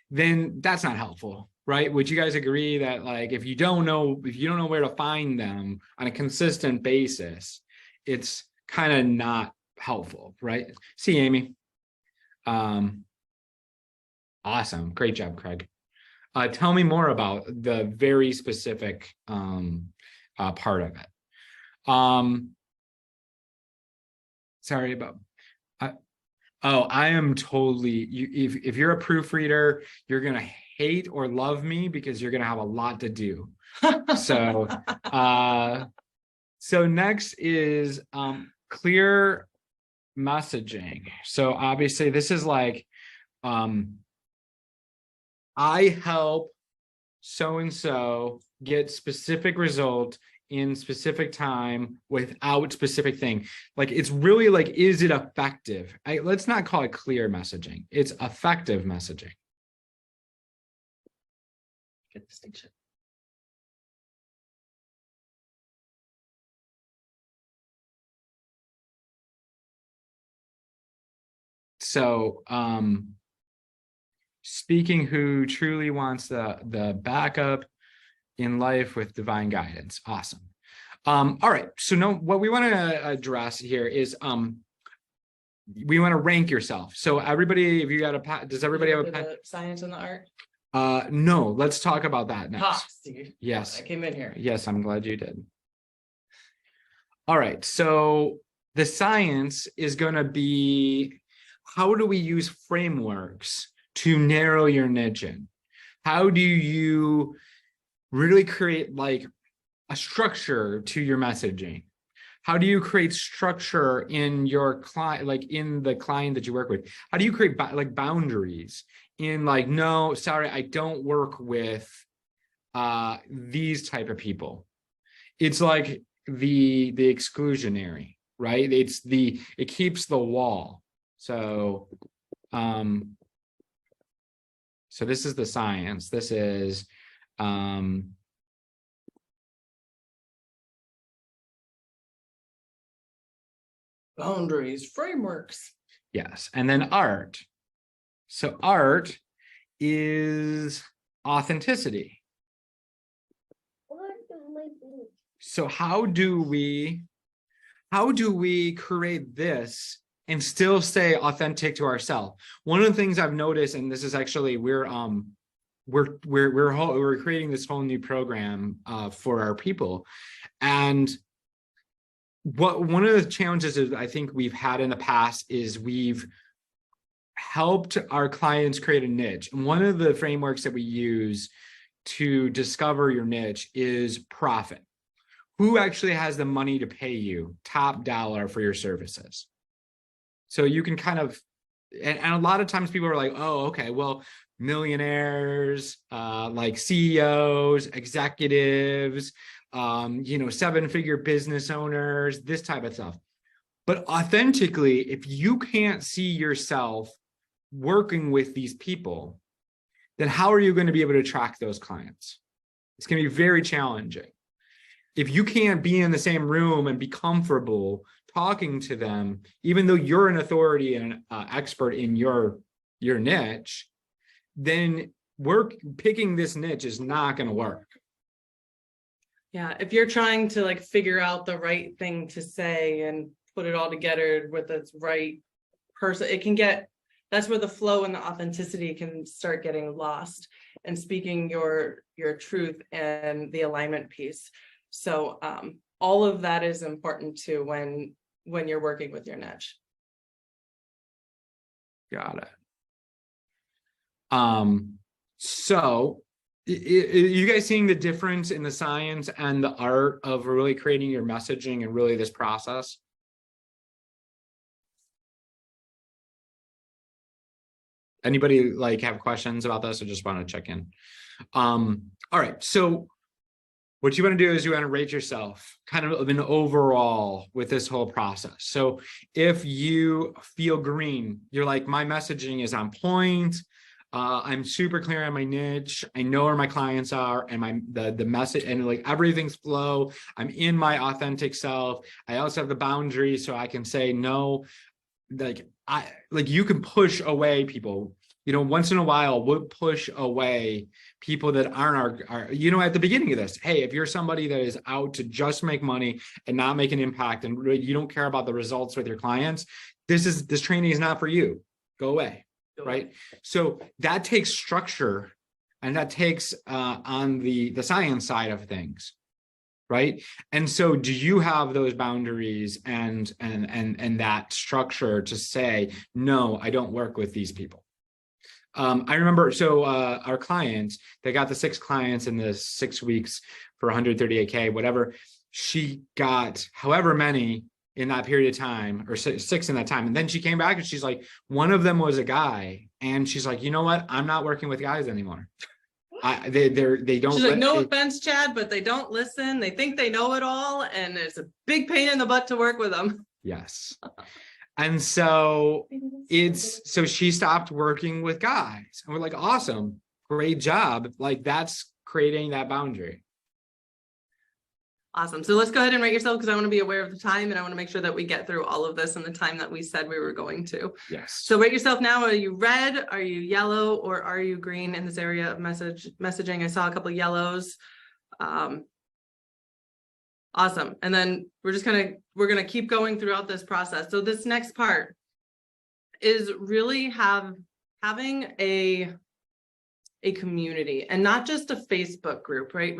then that's not helpful. Right? Would you guys agree that, like, if you don't know where to find them on a consistent basis, it's kind of not helpful, right? See, Amy. Awesome. Great job, Craig. Tell me more about the very specific part of it. Sorry about. I am totally. If you're a proofreader, you're gonna hate or love me because you're going to have a lot to do. So next is clear messaging. So obviously this is like, I help so-and-so get specific result in specific time without specific thing. Like, it's really like, is it effective? Let's not call it clear messaging. It's effective messaging. Good distinction. So speaking who truly wants the backup in life with divine guidance. Awesome. All right. So now what we want to address here is we want to rank yourself. So everybody, if you got a, does everybody have a pen? Science and the art? No, let's talk about that next. Yes. I came in here. Yes, I'm glad you did. All right, so the science is going to be, how do we use frameworks to narrow your niche in? How do you really create like a structure to your messaging? How do you create structure in your client, like in the client that you work with? How do you create like boundaries in like, no, sorry, I don't work with these type of people. It's like the exclusionary, right? It keeps the wall. So so this is the science. This is Boundaries, frameworks. yes, and then art. So art is authenticity. So how do we create this and still stay authentic to ourselves? One of the things I've noticed, and this is actually we're creating this whole new program for our people, and one of the challenges is I think we've had in the past is we've helped our clients create a niche. And one of the frameworks that we use to discover your niche is profit. Who actually has the money to pay you top dollar for your services? So you can kind of, and a lot of times people are like, oh, okay, well, millionaires, like CEOs, executives, seven-figure business owners, this type of stuff. But authentically, if you can't see yourself working with these people, then how are you going to be able to attract those clients? It's going to be very challenging. If you can't be in the same room and be comfortable talking to them, even though you're an authority and an expert in your niche, then picking this niche is not going to work. Yeah, if you're trying to like figure out the right thing to say and put it all together with its right person, it can get, that's where the flow and the authenticity can start getting lost, and speaking your truth and the alignment piece. So all of that is important too when you're working with your niche. Got it. So you guys seeing the difference in the science and the art of really creating your messaging and really this process? Anybody like have questions about this or just want to check in? All right, so what you want to do is you want to rate yourself kind of an overall with this whole process. So if you feel green, you're like, my messaging is on point. I'm super clear on my niche. I know where my clients are and the message and like everything's flow. I'm in my authentic self. I also have the boundaries so I can say no. Like you can push away people, you know, once in a while we'll push away people that aren't our, you know, at the beginning of this, hey, if you're somebody that is out to just make money and not make an impact and really you don't care about the results with your clients, this training is not for you. Go away. Right. So that takes structure and that takes on the science side of things. Right. And so do you have those boundaries and that structure to say, no, I don't work with these people? I remember, so our clients, they got the 6 clients in the 6 weeks for 138K, whatever. She got however many in that period of time, or 6 in that time. And then she came back and she's like, one of them was a guy. And she's like, you know what? I'm not working with guys anymore. They don't. She's like, no offense, Chad, but they don't listen. They think they know it all. And it's a big pain in the butt to work with them. Yes. And so so she stopped working with guys. And we're like, awesome, great job. Like that's creating that boundary. Awesome. So let's go ahead and rate yourself because I want to be aware of the time and I want to make sure that we get through all of this in the time that we said we were going to. Yes. So rate yourself now. Are you red? Are you yellow? Or are you green in this area of messaging? I saw a couple of yellows. Awesome. And then we're going to keep going throughout this process. So this next part is really having a community and not just a Facebook group, right?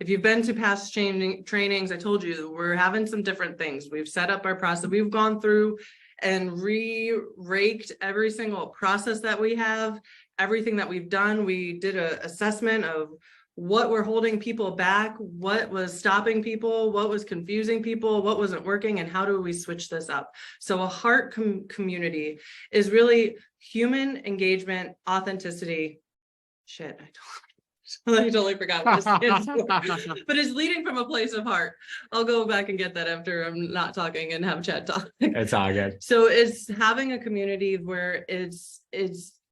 If you've been to past trainings, I told you we're having some different things. We've set up our process. We've gone through and re-raked every single process that we have, everything that we've done. We did an assessment of what were holding people back, what was stopping people, what was confusing people, what wasn't working, and how do we switch this up? So a heart community is really human engagement, authenticity. Shit, I totally forgot what this is. But it's leading from a place of heart. I'll go back and get that after I'm not talking and have Chad talk. It's all good. So it's having a community where it's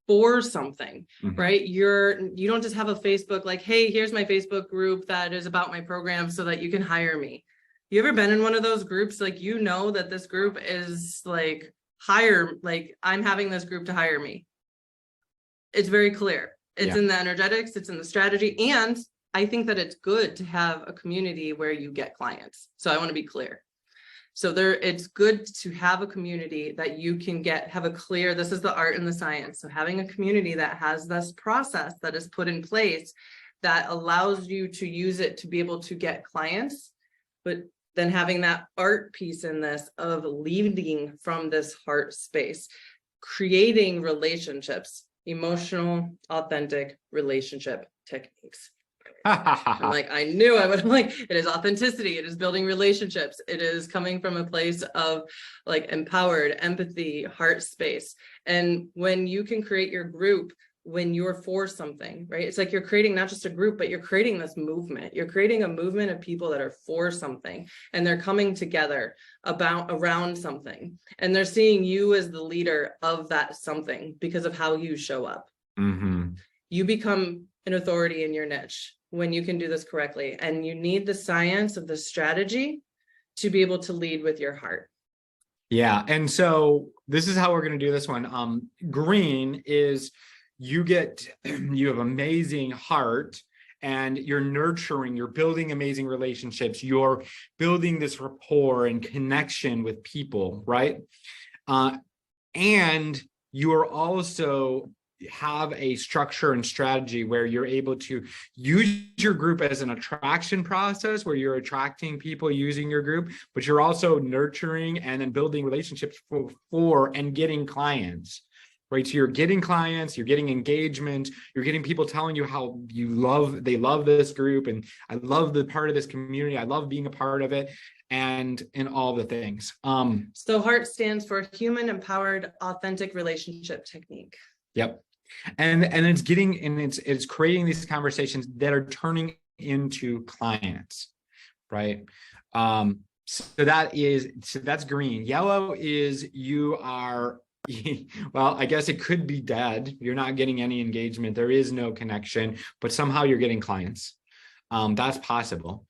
for something, right? You don't just have a Facebook like, hey, here's my Facebook group that is about my program so that you can hire me. You ever been in one of those groups? Like, you know that this group is like I'm having this group to hire me. It's very clear. It's in the energetics, it's in the strategy. And I think that it's good to have a community where you get clients. So I want to be clear. So it's good to have a community that you can have a clear, this is the art and the science. So having a community that has this process that is put in place that allows you to use it to be able to get clients, but then having that art piece in this of leading from this heart space, creating relationships, emotional, authentic relationship techniques. I'm like, I knew I would. I'm like, it is authenticity. It is building relationships. It is coming from a place of like empowered empathy, heart space. And when you can create your group, when you're for something, right? It's like you're creating not just a group, but you're creating this movement. You're creating a movement of people that are for something and they're coming together around something. And they're seeing you as the leader of that something because of how you show up. You become an authority in your niche when you can do this correctly. And you need the science of the strategy to be able to lead with your heart. Yeah. And so this is how we're going to do this one. Green is you have amazing heart and you're nurturing, you're building amazing relationships. You're building this rapport and connection with people, right? And you are also have a structure and strategy where you're able to use your group as an attraction process where you're attracting people using your group, but you're also nurturing and then building relationships for and getting clients, right? So you're getting clients, you're getting engagement, you're getting people telling you how they love this group, and I love the part of this community, I love being a part of it, and all the things. So HEART stands for Human Empowered Authentic Relationship Technique. Yep. And it's creating these conversations that are turning into clients, right? So that's green. Yellow is you are, well, I guess it could be dead. You're not getting any engagement. There is no connection, but somehow you're getting clients. That's possible.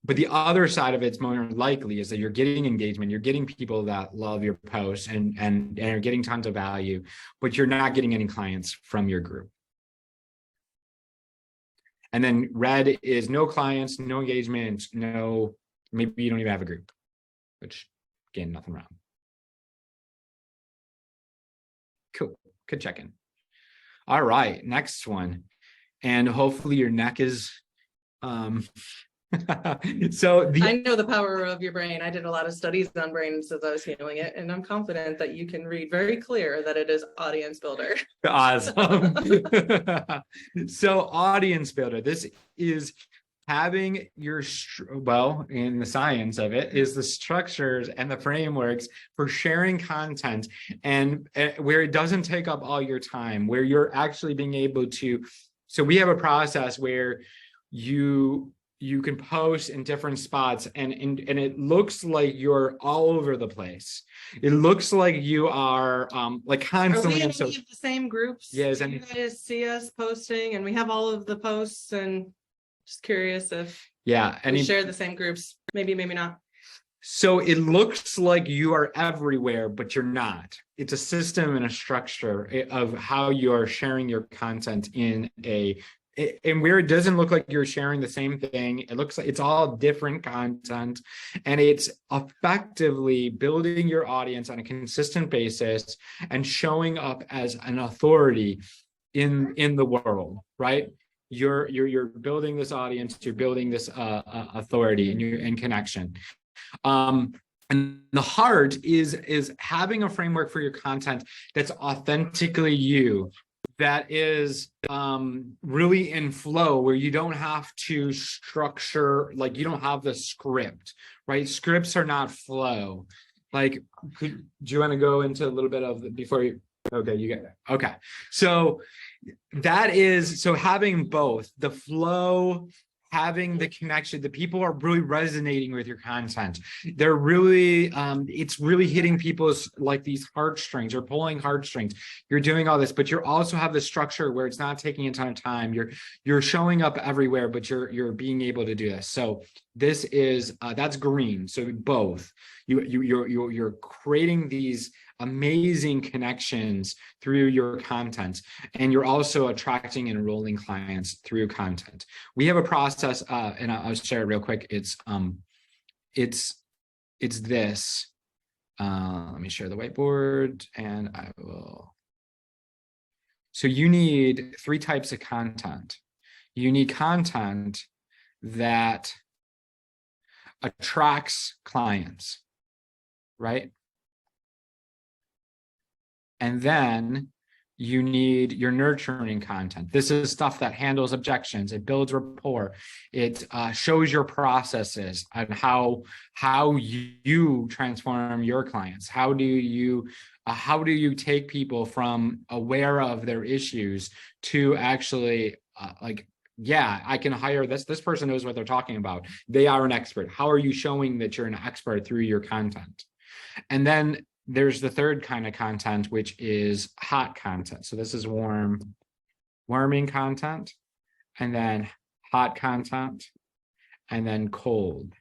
But the other side of it's more likely is that you're getting engagement, you're getting people that love your posts and are getting tons of value, but you're not getting any clients from your group. And then red is no clients, no engagement, maybe you don't even have a group, which again, nothing wrong. Cool, good check-in. All right, next one. And hopefully your neck is, so I know the power of your brain. I did a lot of studies on brains as I was healing it, and I'm confident that you can read very clear that it is audience builder. Awesome. So audience builder, this is having your, well, in the science of it, is the structures and the frameworks for sharing content, and where it doesn't take up all your time, where you're actually being able to, so we have a process where you can post in different spots and it looks like you're all over the place. It looks like you are like constantly. Are we in any of the same groups? Yes. Do you guys see us posting, and we have all of the posts, and just curious if we share the same groups. Maybe not. So it looks like you are everywhere, but you're not. It's a system and a structure of how you're sharing your content and where it doesn't look like you're sharing the same thing. It looks like it's all different content, and it's effectively building your audience on a consistent basis and showing up as an authority in the world, right? You're building this audience, you're building this authority and connection. And the heart is having a framework for your content that's authentically you, that is really in flow, where you don't have to structure, like you don't have the script, right? Scripts are not flow. Like, do you want to go into a little bit of before you? Okay, you get it. Okay, so having both the flow, having the connection, the people are really resonating with your content. They're really, it's really hitting people's, like, these heartstrings, or pulling heartstrings. You're doing all this, but you also have the structure where it's not taking a ton of time. You're showing up everywhere, but you're being able to do this. So this is, that's green. So both, you're creating these amazing connections through your content, and you're also attracting and enrolling clients through content. We have a process, and I'll share it real quick. It's this. Let me share the whiteboard, and I will. So you need 3 types of content. You need content that attracts clients, right? And then you need your nurturing content. This is stuff that handles objections. It builds rapport. It shows your processes and how you transform your clients. How do you take people from aware of their issues to actually yeah, I can hire this person knows what they're talking about. They are an expert. How are you showing that you're an expert through your content? And then there's the third kind of content, which is hot content. So this is warming content, and then hot content, and then cold.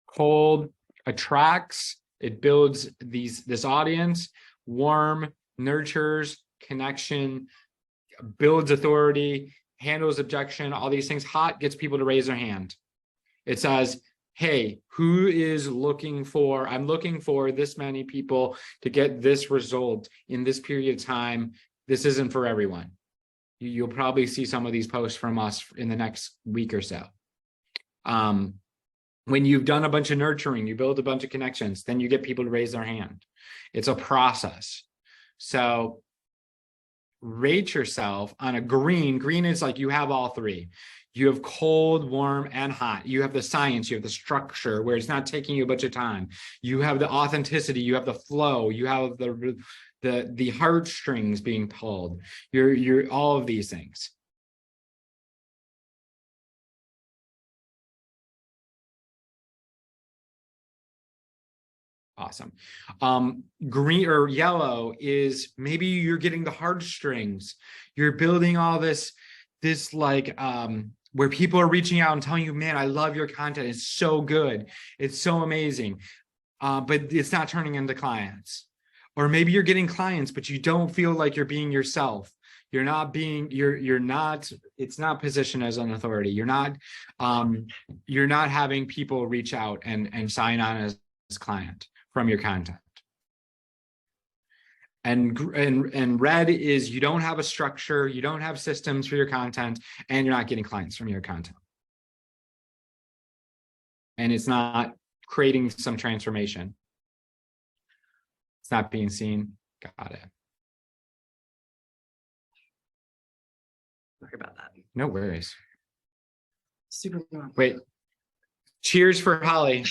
Cold attracts, it builds this audience. Warm nurtures connection, builds authority, handles objection, all these things. Hot gets people to raise their hand. It says, hey, who is looking for, I'm looking for this many people to get this result in this period of time. This isn't for everyone. You'll probably see some of these posts from us in the next week or so. When you've done a bunch of nurturing, you build a bunch of connections, then you get people to raise their hand. It's a process. So rate yourself on a green. Green is like you have all three. You have cold, warm, and hot. You have the science, you have the structure where it's not taking you a bunch of time. You have the authenticity, you have the flow, you have the heartstrings being pulled. You're all of these things. Awesome. Green or yellow is maybe you're getting the heartstrings. You're building all this like where people are reaching out and telling you, man, I love your content. It's so good. It's so amazing. But it's not turning into clients. Or maybe you're getting clients, but you don't feel like you're being yourself. You're not being, you're not, it's not positioned as an authority. You're not having people reach out and sign on as client from your content. And red is you don't have a structure, you don't have systems for your content, and you're not getting clients from your content. And it's not creating some transformation. It's not being seen. Got it. Sorry about that. No worries. Super normal. Wait. Cheers for Holly.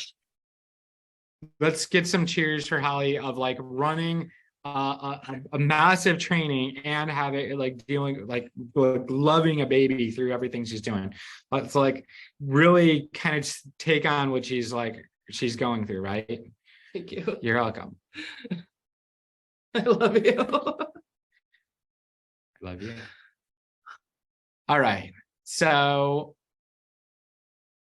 Let's get some cheers for Holly of like running a massive training and having like dealing like loving a baby through everything she's doing. Let's like really kind of take on what she's going through, right? Thank you. You're welcome. I love you. I love you. All right. So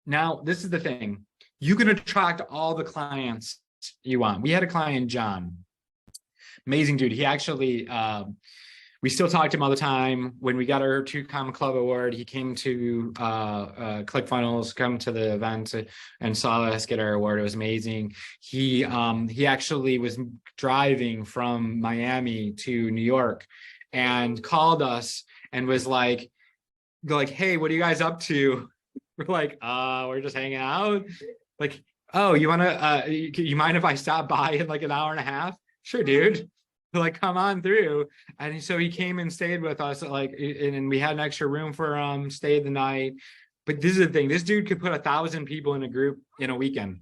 now this is the thing. You can attract all the clients you want. We had a client, John. Amazing dude. He actually, we still talk to him all the time. When we got our 2Com Club award, he came to ClickFunnels, come to the event and saw us get our award. It was amazing. He actually was driving from Miami to New York and called us and was like, hey, what are you guys up to? We're like, we're just hanging out. Like, oh, you mind if I stop by in like an hour and a half? Sure, dude. Like, come on through. And so he came and stayed with us, like, and we had an extra room for him, stayed the night. But this is the thing, this dude could put 1,000 people in a group in a weekend,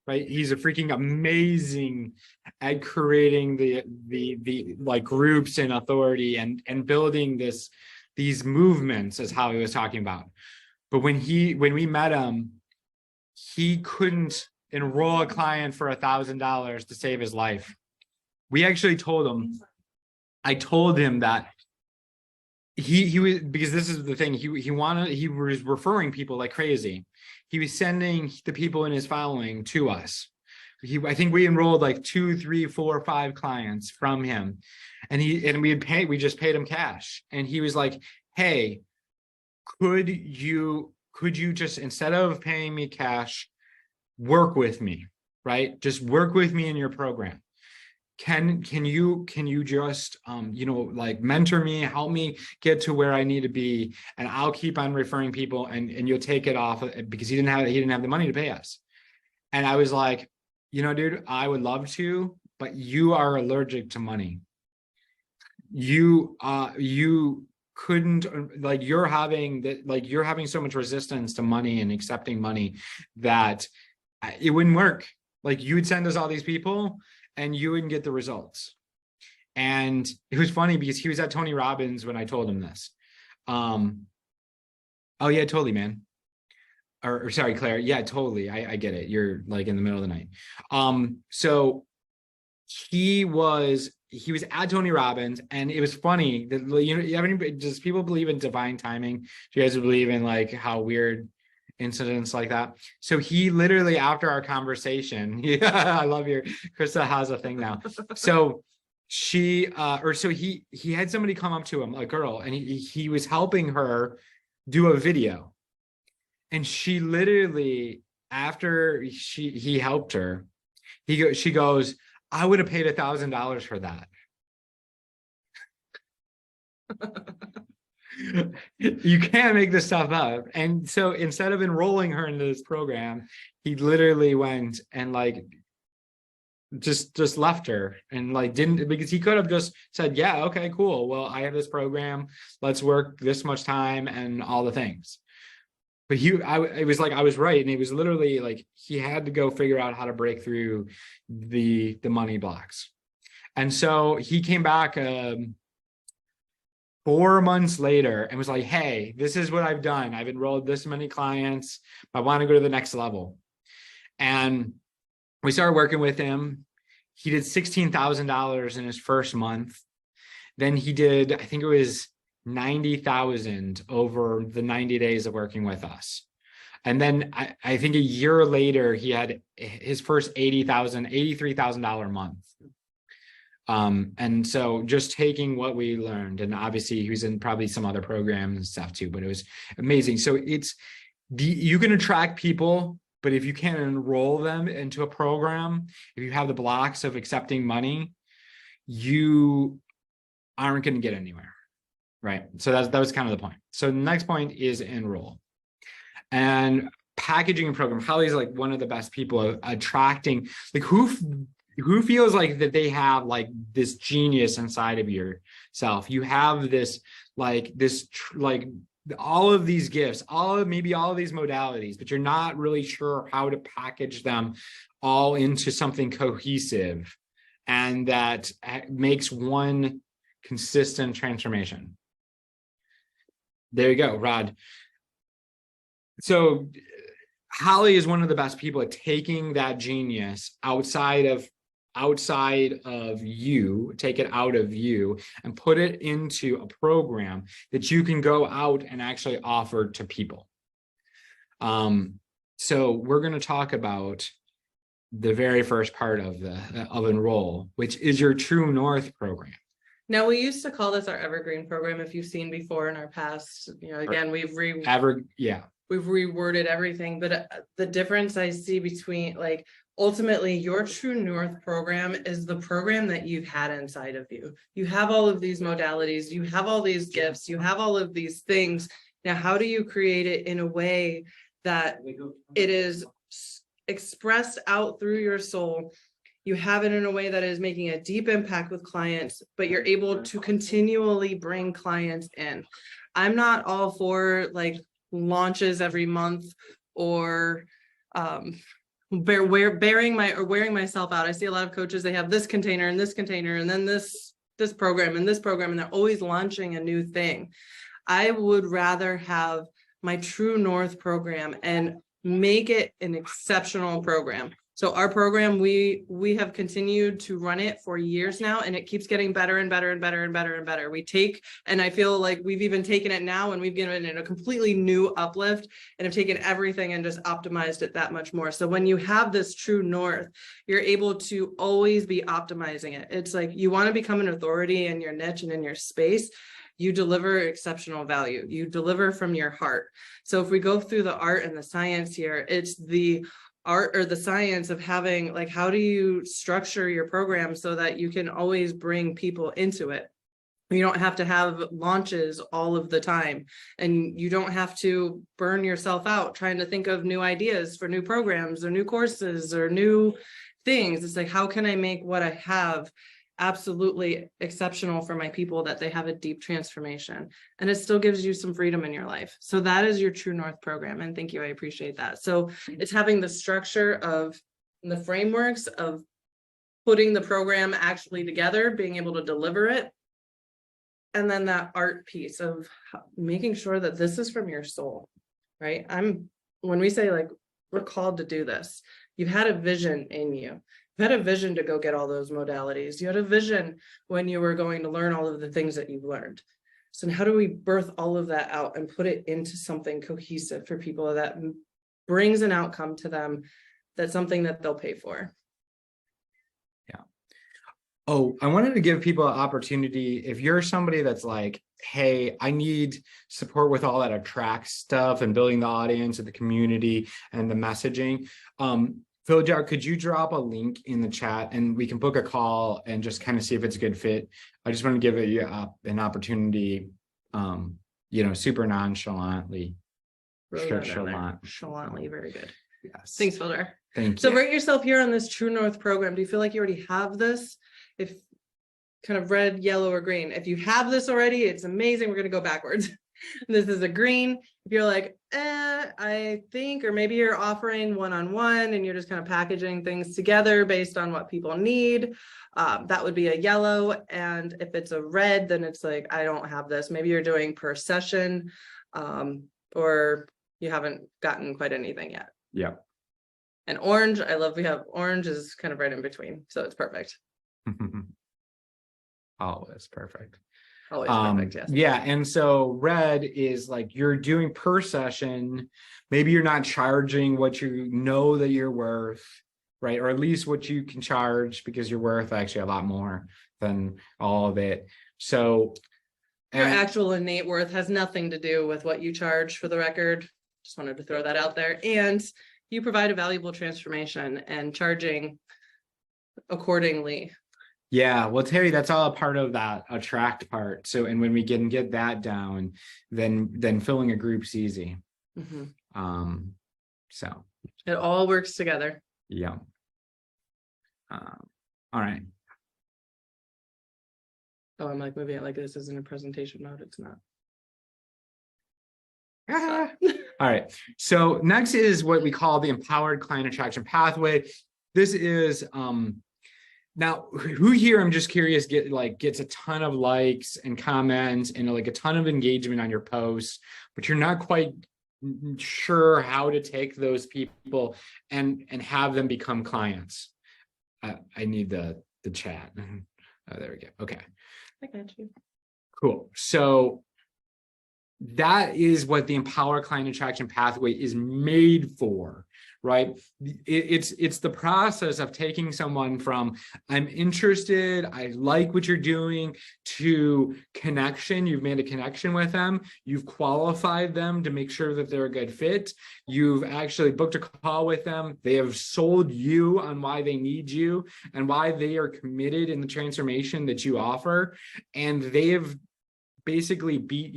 right? He's a freaking amazing at creating the like groups and authority and building these movements is how he was talking about. But when we met him, he couldn't enroll a client for $1,000 to save his life. We actually told him, I told him that he was, because this is the thing, he was referring people like crazy. He was sending the people in his following to us. I think we enrolled like 2, 3, 4, 5 clients from him. And we just paid him cash. And he was like, hey, could you just, instead of paying me cash, work with me, right? Just work with me in your program. Can you just like mentor me, help me get to where I need to be, and I'll keep on referring people and you'll take it off, because he didn't have the money to pay us. And I was like, dude, I would love to, but you are allergic to money. You couldn't, like, you're having so much resistance to money and accepting money that it wouldn't work. Like, you would send us all these people and you wouldn't get the results. And it was funny because he was at Tony Robbins when I told him this. Oh yeah, totally, man. Or sorry, Claire. Yeah, totally. I get it. You're like in the middle of the night. So he was at Tony Robbins, and it was funny that, does people believe in divine timing? Do you guys believe in like how weird incidents like that? So he literally, after our conversation, I love your, Krista has a thing now. So he had somebody come up to him, a girl, and he was helping her do a video. And she literally, after he helped her, she goes, I would have paid $1,000 for that. You can't make this stuff up. And so instead of enrolling her into this program, he literally went and like just left her and like didn't, because he could have just said, yeah, okay, cool, well, I have this program, let's work this much time and all the things. But it was like I was right, and it was literally like he had to go figure out how to break through the money blocks. And so he came back 4 months later and was like, hey, this is what I've done, I've enrolled this many clients, I want to go to the next level. And we started working with him. He did $16,000 in his first month. Then he did, I think it was 90,000 over the 90 days of working with us. And then I think a year later, he had his first $83,000 month. And so just taking what we learned, and obviously he was in probably some other programs and stuff too, but it was amazing. So you can attract people, but if you can't enroll them into a program, if you have the blocks of accepting money, you aren't going to get anywhere, right? So that was kind of the point. So the next point is enroll. And packaging a program. Holly's like one of the best people at attracting, like who feels like that they have like this genius inside of yourself. You have this, like all of these gifts, maybe all of these modalities, but you're not really sure how to package them all into something cohesive and that makes one consistent transformation. There you go, Rod. So Holly is one of the best people at taking that genius outside of you, take it out of you and put it into a program that you can go out and actually offer to people. So we're going to talk about the very first part of Enroll, which is your True North program. Now, we used to call this our Evergreen program. If you've seen before in our past, again, we've reworded everything, but the difference I see between, like, ultimately your True North program is the program that you've had inside of you. You have all of these modalities, you have all these gifts, you have all of these things. Now, how do you create it in a way that it is expressed out through your soul? You have it in a way that is making a deep impact with clients, but you're able to continually bring clients in. I'm not all for like launches every month or wearing myself out. I see a lot of coaches, they have this container and this container and then this program and this program, and they're always launching a new thing. I would rather have my True North program and make it an exceptional program. So our program, we have continued to run it for years now, and it keeps getting better and better and better and better and better. We take, and I feel like we've even taken it now and we've given it a completely new uplift and have taken everything and just optimized it that much more. So when you have this True North, you're able to always be optimizing it. It's like you want to become an authority in your niche and in your space. You deliver exceptional value. You deliver from your heart. So if we go through the art and the science here, it's the art or the science of having, like, how do you structure your program so that you can always bring people into it? You don't have to have launches all of the time, and you don't have to burn yourself out trying to think of new ideas for new programs or new courses or new things. It's like, how can I make what I have absolutely exceptional for my people, that they have a deep transformation, and it still gives you some freedom in your life. So that is your True North program. And thank you. I appreciate that. So it's having the structure of the frameworks of putting the program actually together, being able to deliver it. And then that art piece of making sure that this is from your soul, right? When we say like, we're called to do this, you've had a vision in you. You had a vision to go get all those modalities. You had a vision when you were going to learn all of the things that you've learned. So how do we birth all of that out and put it into something cohesive for people that brings an outcome to them, that's something that they'll pay for? Yeah. Oh, I wanted to give people an opportunity. If you're somebody that's like, hey, I need support with all that attract stuff and building the audience and the community and the messaging, Phil, could you drop a link in the chat and we can book a call and just kind of see if it's a good fit? I just want to give you an opportunity, super nonchalantly. Nonchalantly, very good. Yes. Thanks, Builder. Thank So you. rate yourself here on this True North program. Do you feel like you already have this? If kind of red, yellow, or green. If you have this already, it's amazing. We're going to go backwards. This is a green. If you're like, I think, or maybe you're offering one-on-one and you're just kind of packaging things together based on what people need, that would be a yellow. And if it's a red, then it's like, I don't have this. Maybe you're doing per session, or you haven't gotten quite anything yet. Yeah. And orange, I love, we have orange is kind of right in between. So it's perfect. Always perfect. Always perfect, yes. Yeah, and so red is like you're doing per session. Maybe you're not charging what you know that you're worth, right? Or at least what you can charge, because you're worth actually a lot more than all of it. So Your actual innate worth has nothing to do with what you charge, for the record. Just wanted to throw that out there. And you provide a valuable transformation, and charging accordingly. yeah, well, Terry, that's all a part of that attract part. So, and when we can get that down, then filling a group's easy. Mhm. So It all works together. yeah. All right. Oh, I'm like moving it like this isn't a presentation mode. It's not. All right. So next is what we call the empowered client attraction pathway. This is now who here, I'm just curious, gets a ton of likes and comments and like a ton of engagement on your posts, but you're not quite sure how to take those people and have them become clients. I need the chat. Oh, there we go. Okay. I got you. Cool. So that is what the Empower Client Attraction Pathway is made for, right? It's the process of taking someone from I'm interested, I like what you're doing, to connection. You've made a connection with them. You've qualified them to make sure that they're a good fit. You've actually booked a call with them. They have sold you on why they need you and why they are committed in the transformation that you offer. And they have basically beat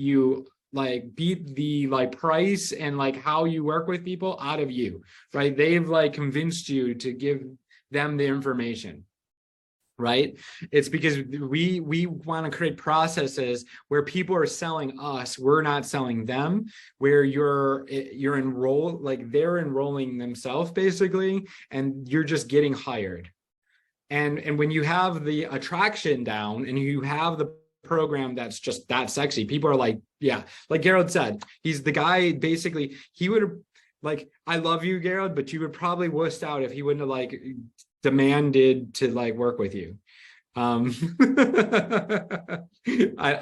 the price and like how you work with people out of you, right? They've like convinced you to give them the information, right? It's because we want to create processes where people are selling us, we're not selling them, where you're enrolled, like they're enrolling themselves basically, and you're just getting hired. And when you have the attraction down and you have the program that's just that sexy, people are like, yeah, like Gerald said, he's the guy. Basically, he would have like, I love you, Gerald, but you would probably wussed out if he wouldn't have like demanded to like work with you. I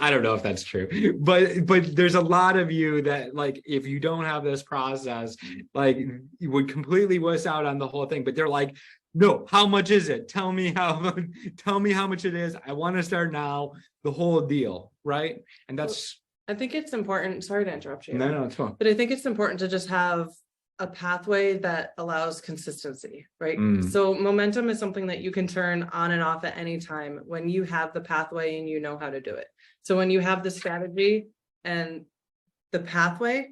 don't know if that's true, but there's a lot of you that like, if you don't have this process, like you would completely wuss out on the whole thing. But they're like, no, how much is it? Tell me how much it is. I want to start now, the whole deal, right? And that's, I think it's important. Sorry to interrupt you. no, it's fine. But I think it's important to just have a pathway that allows consistency, right? So momentum is something that you can turn on and off at any time when you have the pathway and you know how to do it. So when you have the strategy and the pathway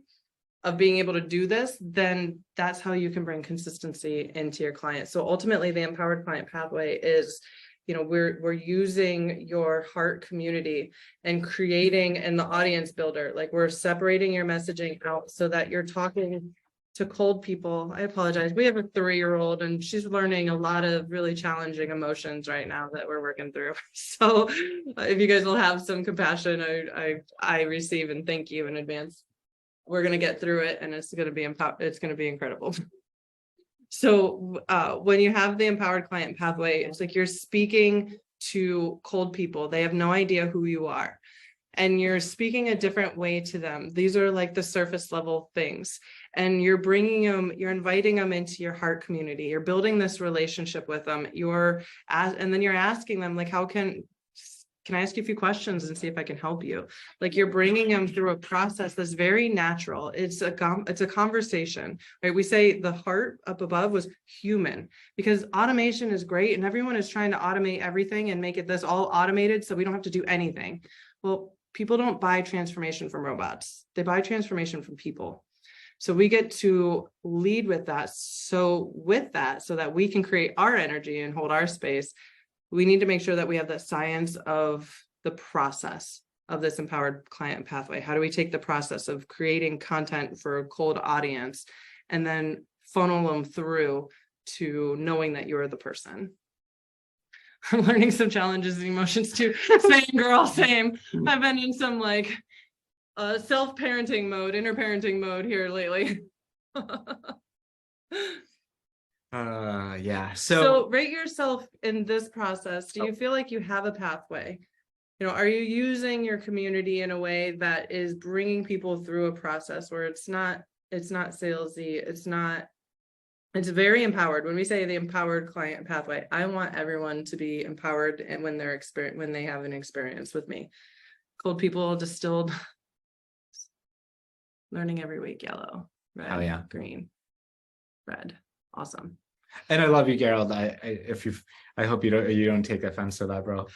of being able to do this, then that's how you can bring consistency into your clients. So ultimately the empowered client pathway is, you know, we're using your heart community and creating, and the audience builder, like we're separating your messaging out so that you're talking to cold people. I apologize. We have a 3-year-old and she's learning a lot of really challenging emotions right now that we're working through. So if you guys will have some compassion, I receive and thank you in advance. We're going to get through it and it's going to be incredible. So when you have the empowered client pathway, it's like you're speaking to cold people. They have no idea who you are. And you're speaking a different way to them. These are like the surface level things. And you're bringing them, you're inviting them into your heart community. You're building this relationship with them. And then you're asking them, like, how can I ask you a few questions and see if I can help you? Like you're bringing them through a process that's very natural. It's a conversation, right? We say the heart up above was human, because automation is great and everyone is trying to automate everything and make it this all automated so we don't have to do anything. Well, people don't buy transformation from robots. They buy transformation from people. So we get to lead with that. So that we can create our energy and hold our space, we need to make sure that we have the science of the process of this empowered client pathway. How do we take the process of creating content for a cold audience and then funnel them through to knowing that you're the person? I'm learning some challenges and emotions too. Same girl, same. I've been in some like self-parenting mode, inner parenting mode here lately. Yeah. So rate yourself in this process. Do you feel like you have a pathway? You know, are you using your community in a way that is bringing people through a process where it's not salesy, it's very empowered. When we say the empowered client pathway, I want everyone to be empowered and when they have an experience with me. Cold people distilled, learning every week, yellow, red, Oh, yeah. green, red. Awesome. And I love you, Gerald. I hope you don't take offense to that, bro.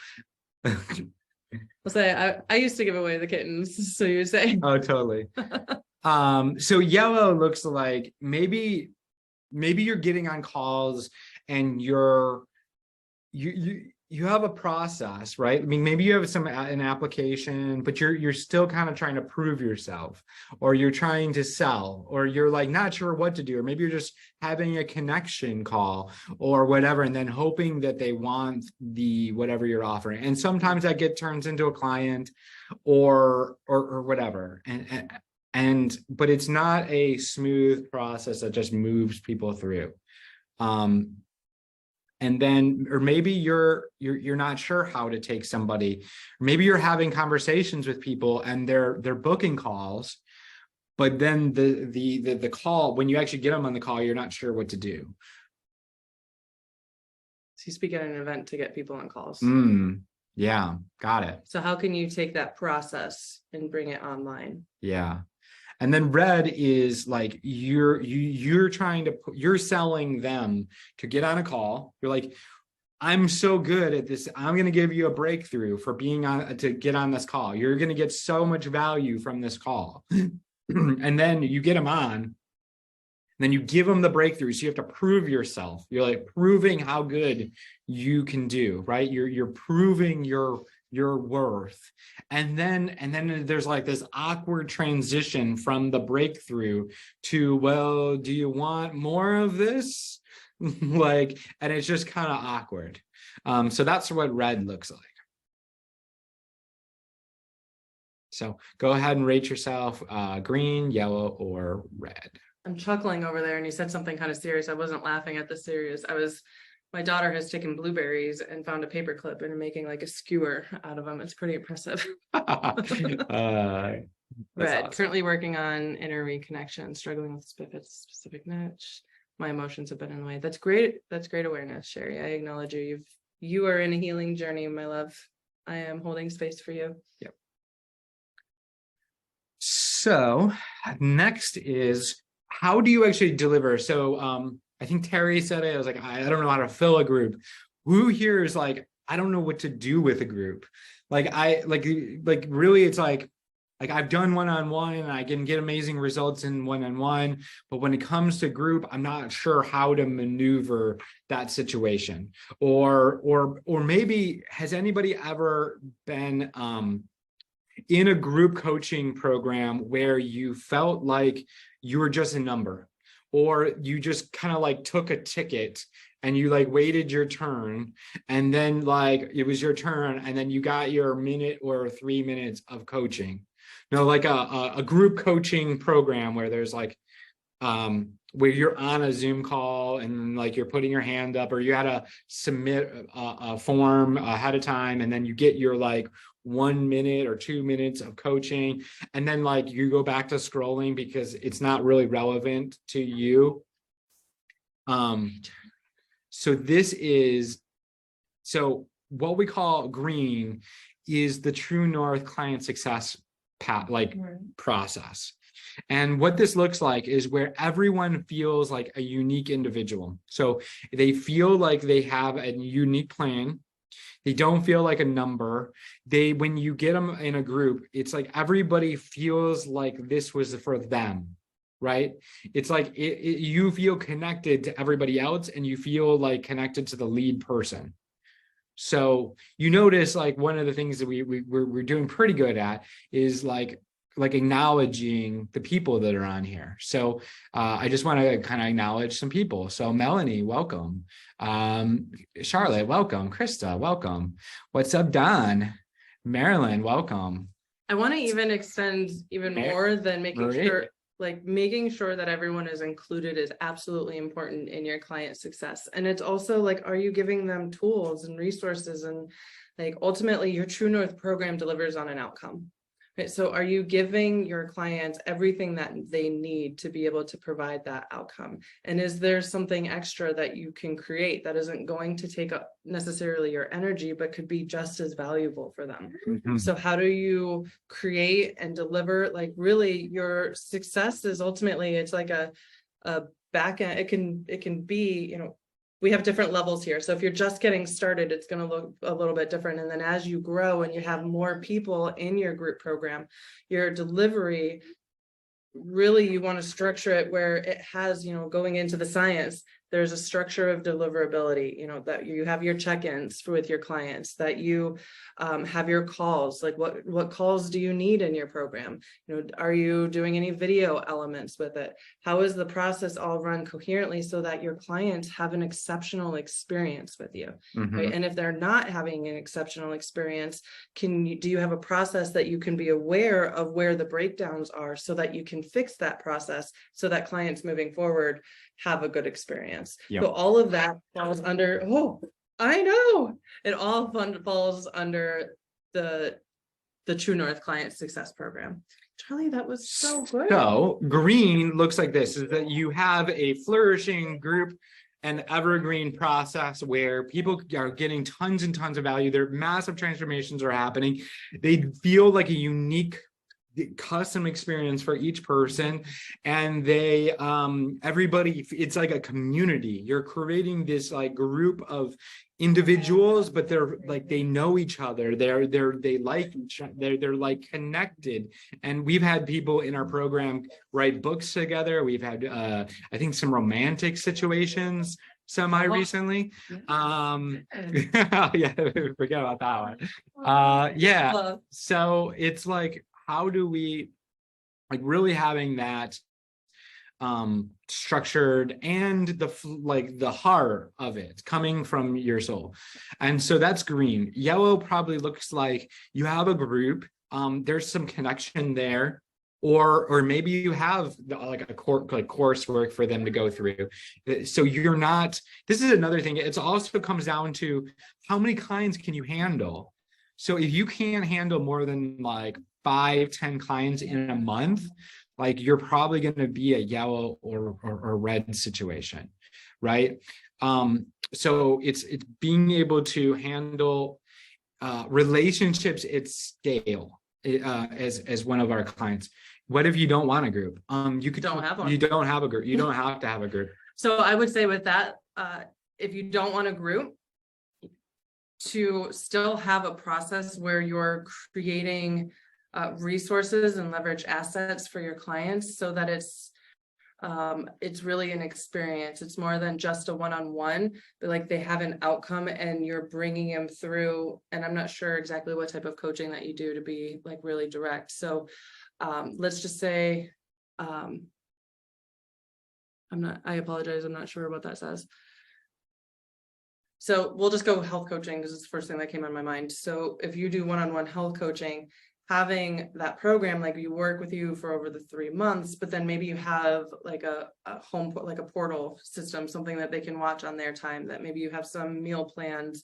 I'll say I used to give away the kittens, so you would say. Oh, totally. So yellow looks like maybe you're getting on calls and you have a process, right? I mean, maybe you have an application, but you're still kind of trying to prove yourself, or you're trying to sell, or you're like not sure what to do, or maybe you're just having a connection call or whatever, and then hoping that they want the whatever you're offering. And sometimes that turns into a client or whatever. But it's not a smooth process that just moves people through. And then, or maybe you're not sure how to take somebody. Maybe you're having conversations with people and they're booking calls, but then the call, when you actually get them on the call, you're not sure what to do. So you speak at an event to get people on calls. Yeah, got it. So how can you take that process and bring it online? Yeah. And then red is like you're selling them to get on a call. You're like, I'm so good at this. I'm going to give you a breakthrough for to get on this call. You're going to get so much value from this call. And then you get them on, and then you give them the breakthrough. So you have to prove yourself. You're like proving how good you can do, right? You're proving your worth. And then there's like this awkward transition from the breakthrough to, well, do you want more of this? Like, and it's just kind of awkward. So that's what red looks like. So go ahead and rate yourself green, yellow, or red. I'm chuckling over there and you said something kind of serious. I wasn't laughing at the serious. My daughter has taken blueberries and found a paper clip and making like a skewer out of them. It's pretty impressive. Red, awesome. Currently working on inner reconnection, struggling with specific niche. My emotions have been in the way. That's great. That's great awareness, Sherry. I acknowledge you. You are in a healing journey, my love. I am holding space for you. Yep. So next is, how do you actually deliver? So I think Terry said it. I was like, I don't know how to fill a group. Who here is like, I don't know what to do with a group. Like really, it's like I've done one-on-one and I can get amazing results in one-on-one, but when it comes to group, I'm not sure how to maneuver that situation. Or maybe has anybody ever been in a group coaching program where you felt like you were just a number, or you just kind of like took a ticket and you like waited your turn, and then like it was your turn and then you got your minute or 3 minutes of coaching? No, like a group coaching program where there's like where you're on a Zoom call and like you're putting your hand up, or you had to submit a form ahead of time, and then you get your like 1 minute or 2 minutes of coaching, and then like you go back to scrolling because it's not really relevant to you. So what we call green is the True North client success process. And what this looks like is where everyone feels like a unique individual. So they feel like they have a unique plan. They don't feel like a number. When you get them in a group, it's like everybody feels like this was for them, right? It's like you feel connected to everybody else and you feel like connected to the lead person. So you notice like one of the things that we're doing pretty good at is like acknowledging the people that are on here. So I just want to kind of acknowledge some people. So Melanie, welcome. Charlotte, welcome. Krista, welcome. What's up, Don? Marilyn, welcome. I want to even extend even more than making Marie? sure, like making sure that everyone is included is absolutely important in your client success. And it's also like, are you giving them tools and resources? And like, ultimately your True North program delivers on an outcome. Right? So are you giving your clients everything that they need to be able to provide that outcome? And is there something extra that you can create that isn't going to take up necessarily your energy, but could be just as valuable for them? Mhm. So how do you create and deliver? Like really your success is ultimately, it's like a back end. It can be, you know, we have different levels here. So if you're just getting started, it's going to look a little bit different. And then as you grow and you have more people in your group program, your delivery, really you want to structure it where it has, you know, going into the science, there's a structure of deliverability, you know, that you have your check-ins with your clients, that you have your calls, like what calls do you need in your program? You know, are you doing any video elements with it? How is the process all run coherently so that your clients have an exceptional experience with you? Mhm. Right? And if they're not having an exceptional experience, do you have a process that you can be aware of where the breakdowns are so that you can fix that process so that clients moving forward have a good experience? Yep. So all of that falls under, oh, I know, it all falls under the True North Client Success Program. Charlie, that was so good. So green looks like this, is that you have a flourishing group and evergreen process where people are getting tons and tons of value. Their massive transformations are happening. They feel like a unique custom experience for each person, and they everybody, it's like a community. You're creating this like group of individuals, but they're like, they know each other, they like each other, they're like connected. And we've had people in our program write books together. We've had I think some romantic situations recently. Yeah, forget about that one. Yeah, so it's like, how do we like really having that structured and the heart of it coming from your soul? And so that's green. Yellow probably looks like you have a group, there's some connection there, or maybe you have like a coursework for them to go through. So you're not, this is another thing, it also comes down to how many clients can you handle. So if you can't handle more than like 5-10 clients in a month, like you're probably going to be a yellow or red situation, right? So it's being able to handle relationships at scale. As one of our clients, what if you don't want a group? You don't have one. You don't have a group. You don't have to have a group. So I would say with that, if you don't want a group, to still have a process where you're creating resources and leverage assets for your clients so that it's really an experience. It's more than just a one-on-one, but like they have an outcome and you're bringing them through. And I'm not sure exactly what type of coaching that you do to be like really direct. So let's just say, I apologize. I'm not sure what that says. So we'll just go health coaching because it's the first thing that came on my mind. So if you do one-on-one health coaching, having that program, like you work with you for over the 3 months, but then maybe you have like a home, like a portal system, something that they can watch on their time, that maybe you have some meal plans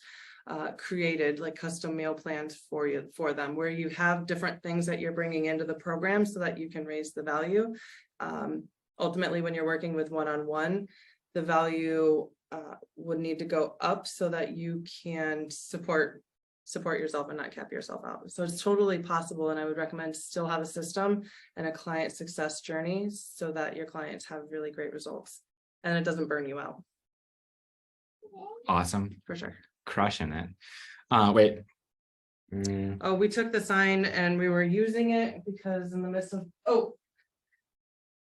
created, like custom meal plans for them, where you have different things that you're bringing into the program so that you can raise the value. Ultimately, when you're working with one-on-one, the value would need to go up so that you can support yourself and not cap yourself out. So it's totally possible. And I would recommend to still have a system and a client success journey so that your clients have really great results and it doesn't burn you out. Awesome. For sure. Crushing it. Wait. Oh, we took the sign and we were using it because in the midst of,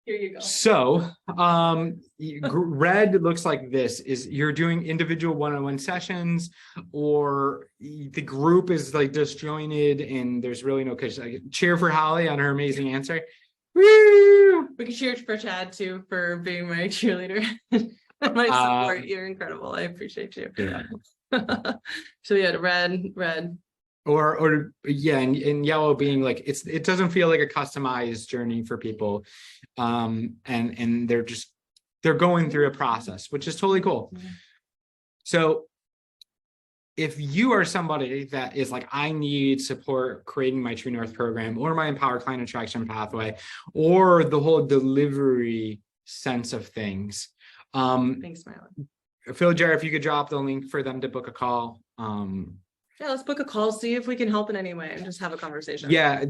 Here you go. So, red looks like this. Is you're doing individual one-on-one sessions, or the group is like disjointed and there's really no coach. Like, cheer for Holly on her amazing answer. Woo! We can cheer for Chad too for being my cheerleader. My support. You're incredible. I appreciate you. Yeah. So we had red. Or yeah, and yellow being like it doesn't feel like a customized journey for people, and they're going through a process, which is totally cool. So if you are somebody that is like, I need support creating my True North program or my Empower Client Attraction Pathway or the whole delivery sense of things, Thanks, Marlon. Phil, Jared, if you could drop the link for them to book a call. Yeah, let's book a call, see if we can help in any way and just have a conversation. Yeah,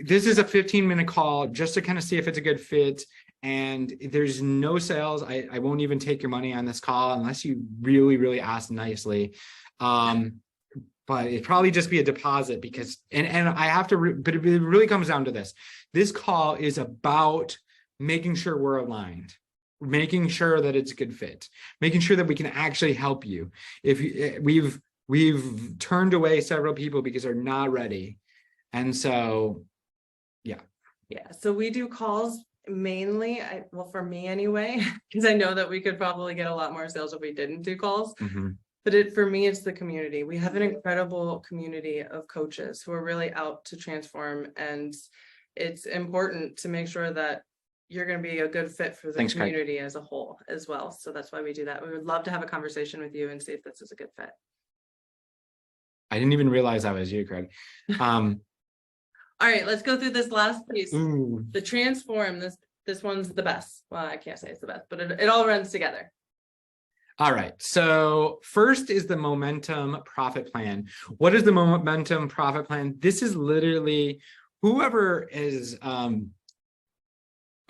this is a 15-minute call just to kind of see if it's a good fit. And there's no sales. I won't even take your money on this call unless you really, really ask nicely. But it'd probably just be a deposit because, and I have to, but it really comes down to this. This call is about making sure we're aligned, making sure that it's a good fit, making sure that we can actually help you. If we've turned away several people because they're not ready. And so, yeah. Yeah, so we do calls mainly, well, for me anyway, because I know that we could probably get a lot more sales if we didn't do calls. But for me, it's the community. We have an incredible community of coaches who are really out to transform. And it's important to make sure that you're going to be a good fit for the community as a whole as well. So that's why we do that. We would love to have a conversation with you and see if this is a good fit. I didn't even realize that was you, Craig. All right, let's go through this last piece. Ooh. The transform, this one's the best. Well, I can't say it's the best, but it all runs together. All right. So first is the Momentum Profit Plan. What is the Momentum Profit Plan? This is literally whoever is,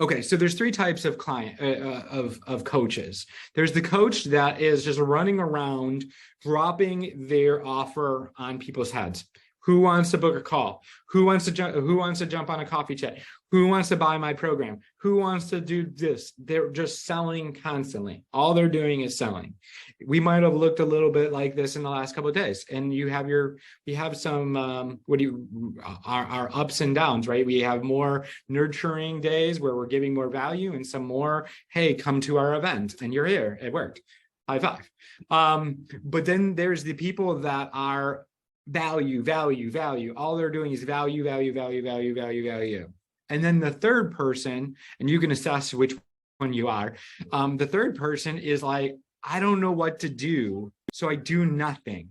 okay, so there's three types of client of coaches. There's the coach that is just running around dropping their offer on people's heads. Who wants to book a call? Who wants to jump on a coffee chat? Who wants to buy my program? Who wants to do this? They're just selling constantly. All they're doing is selling. We might have looked a little bit like this in the last couple of days, and we have some our ups and downs, right? We have more nurturing days where we're giving more value, and some more, hey, come to our event, and you're here. It worked. High five. But then there's the people that are value. All they're doing is value. And then the third person, and you can assess which one you are. The third person is like, I don't know what to do, so I do nothing.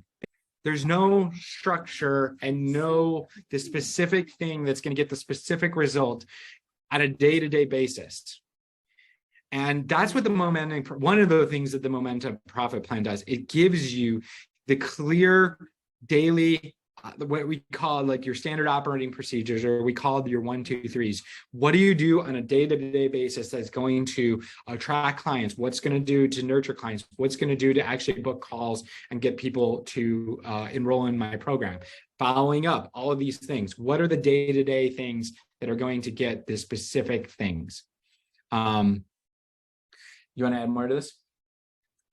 There's no structure and the specific thing that's going to get the specific result at a day-to-day basis. And that's what one of the things that the Momentum Profit Plan does. It gives you the clear daily, what we call like your standard operating procedures, or we call your 1, 2, 3s. What do you do on a day-to-day basis that's going to attract clients? What's going to do to nurture clients? What's going to do to actually book calls and get people to enroll in my program? Following up, all of these things. What are the day-to-day things that are going to get the specific things? You want to add more to this?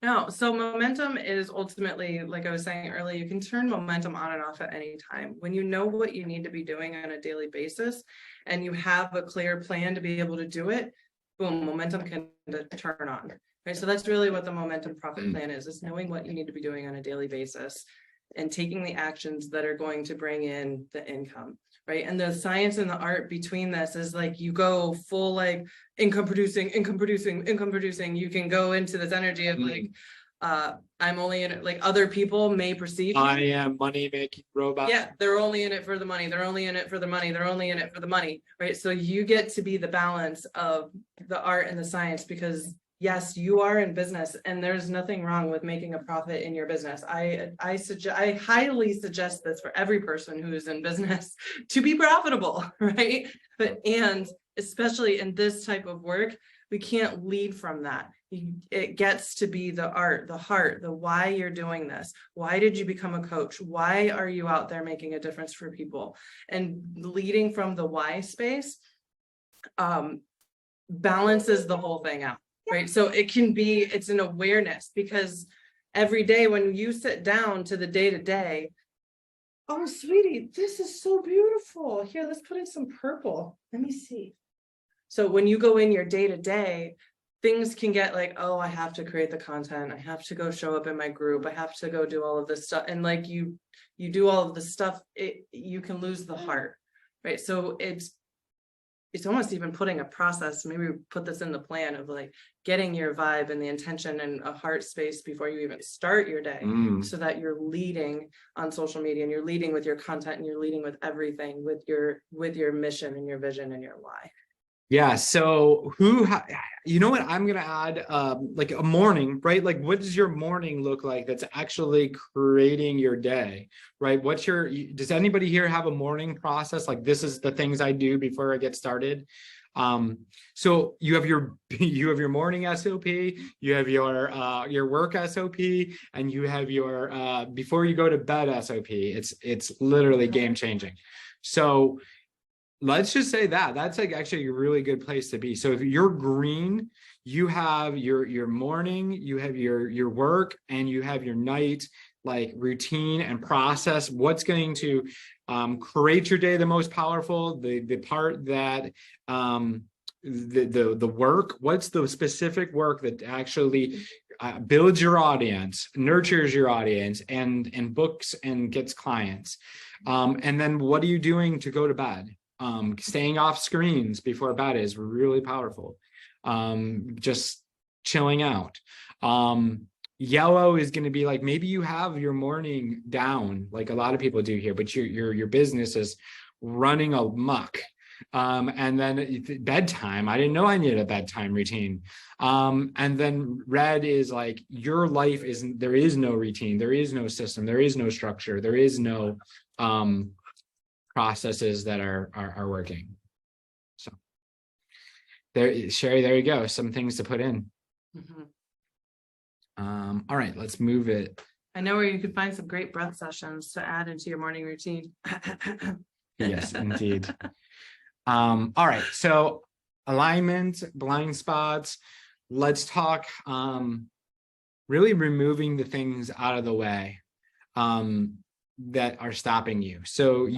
No, so momentum is ultimately, like I was saying earlier, you can turn momentum on and off at any time. When you know what you need to be doing on a daily basis and you have a clear plan to be able to do it, boom, momentum can turn on. Right. So that's really what the Momentum Profit Plan is knowing what you need to be doing on a daily basis and taking the actions that are going to bring in the income. Right. And the science and the art between this is like you go full like income producing. You can go into this energy of like, I'm only in it, like other people may perceive. I am money making robot. Yeah, they're only in it for the money. They're only in it for the money. They're only in it for the money. Right. So you get to be the balance of the art and the science, because yes, you are in business and there's nothing wrong with making a profit in your business. I highly suggest this for every person who is in business to be profitable, right? And especially in this type of work, we can't lead from that. It gets to be the art, the heart, the why you're doing this. Why did you become a coach? Why are you out there making a difference for people? And leading from the why space, balances the whole thing out, right? So it's an awareness, because every day when you sit down to the day-to-day, oh, sweetie, this is so beautiful. Here, let's put in some purple. Let me see. So when you go in your day-to-day, things can get like, oh, I have to create the content. I have to go show up in my group. I have to go do all of this stuff. And like you do all of this stuff, you can lose the heart, right? So it's almost even putting a process, maybe we put this in the plan of like getting your vibe and the intention and a heart space before you even start your day, so that you're leading on social media and you're leading with your content and you're leading with everything, with your mission and your vision and your why. Yeah. So you know what I'm going to add, like a morning, right? Like, what does your morning look like that's actually creating your day, right? Does anybody here have a morning process? Like, this is the things I do before I get started. So you have your morning SOP, you have your work SOP, and you have your, before you go to bed SOP. It's literally game changing. So let's just say that's like actually a really good place to be. So if you're green, you have your morning, you have your work, and you have your night, like routine and process. What's going to create your day the most powerful? The part that the work. What's the specific work that actually builds your audience, nurtures your audience, and books and gets clients? And then what are you doing to go to bed? Staying off screens before bed is really powerful. Just chilling out. Yellow is going to be like, maybe you have your morning down, like a lot of people do here, but your business is running amok. And then bedtime, I didn't know I needed a bedtime routine. And then red is like, your life there is no routine, there is no system, there is no structure, there is no processes that are working. So there, Sherry, there you go. Some things to put in. All right, let's move it. I know where you could find some great breath sessions to add into your morning routine. Yes, indeed. All right, so alignment, blind spots. Let's talk really removing the things out of the way that are stopping you. So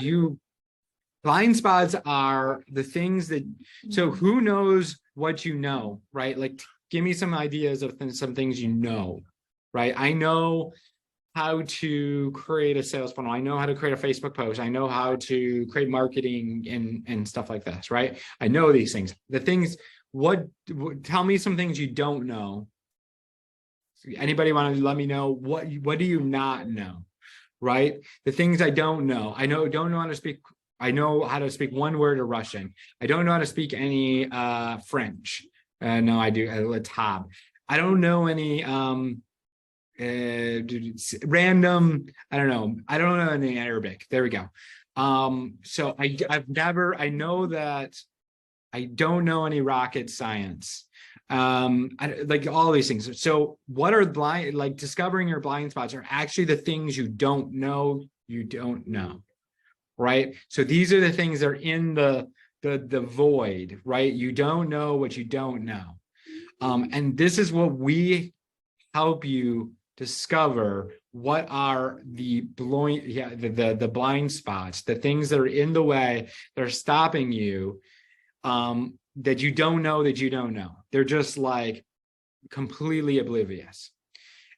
blind spots are the things that, so who knows what you know, right? Like, give me some ideas of some things you know, right? I know how to create a sales funnel. I know how to create a Facebook post. I know how to create marketing and stuff like this, right? I know these things. The things, tell me some things you don't know. Anybody want to let me know what do you not know, right? The things I don't know. Don't know how to speak. I know how to speak one word of Russian. I don't know how to speak any French. No, I do. Latab. I don't know any random. I don't know any Arabic. There we go. So I know that I don't know any rocket science. Like all these things. So what are discovering your blind spots are actually the things you don't know, right? So these are the things that are in the void, right? You don't know what you don't know. And this is what we help you discover. What are the blind spots, the things that are in the way that are stopping you, that you don't know. They're just like completely oblivious.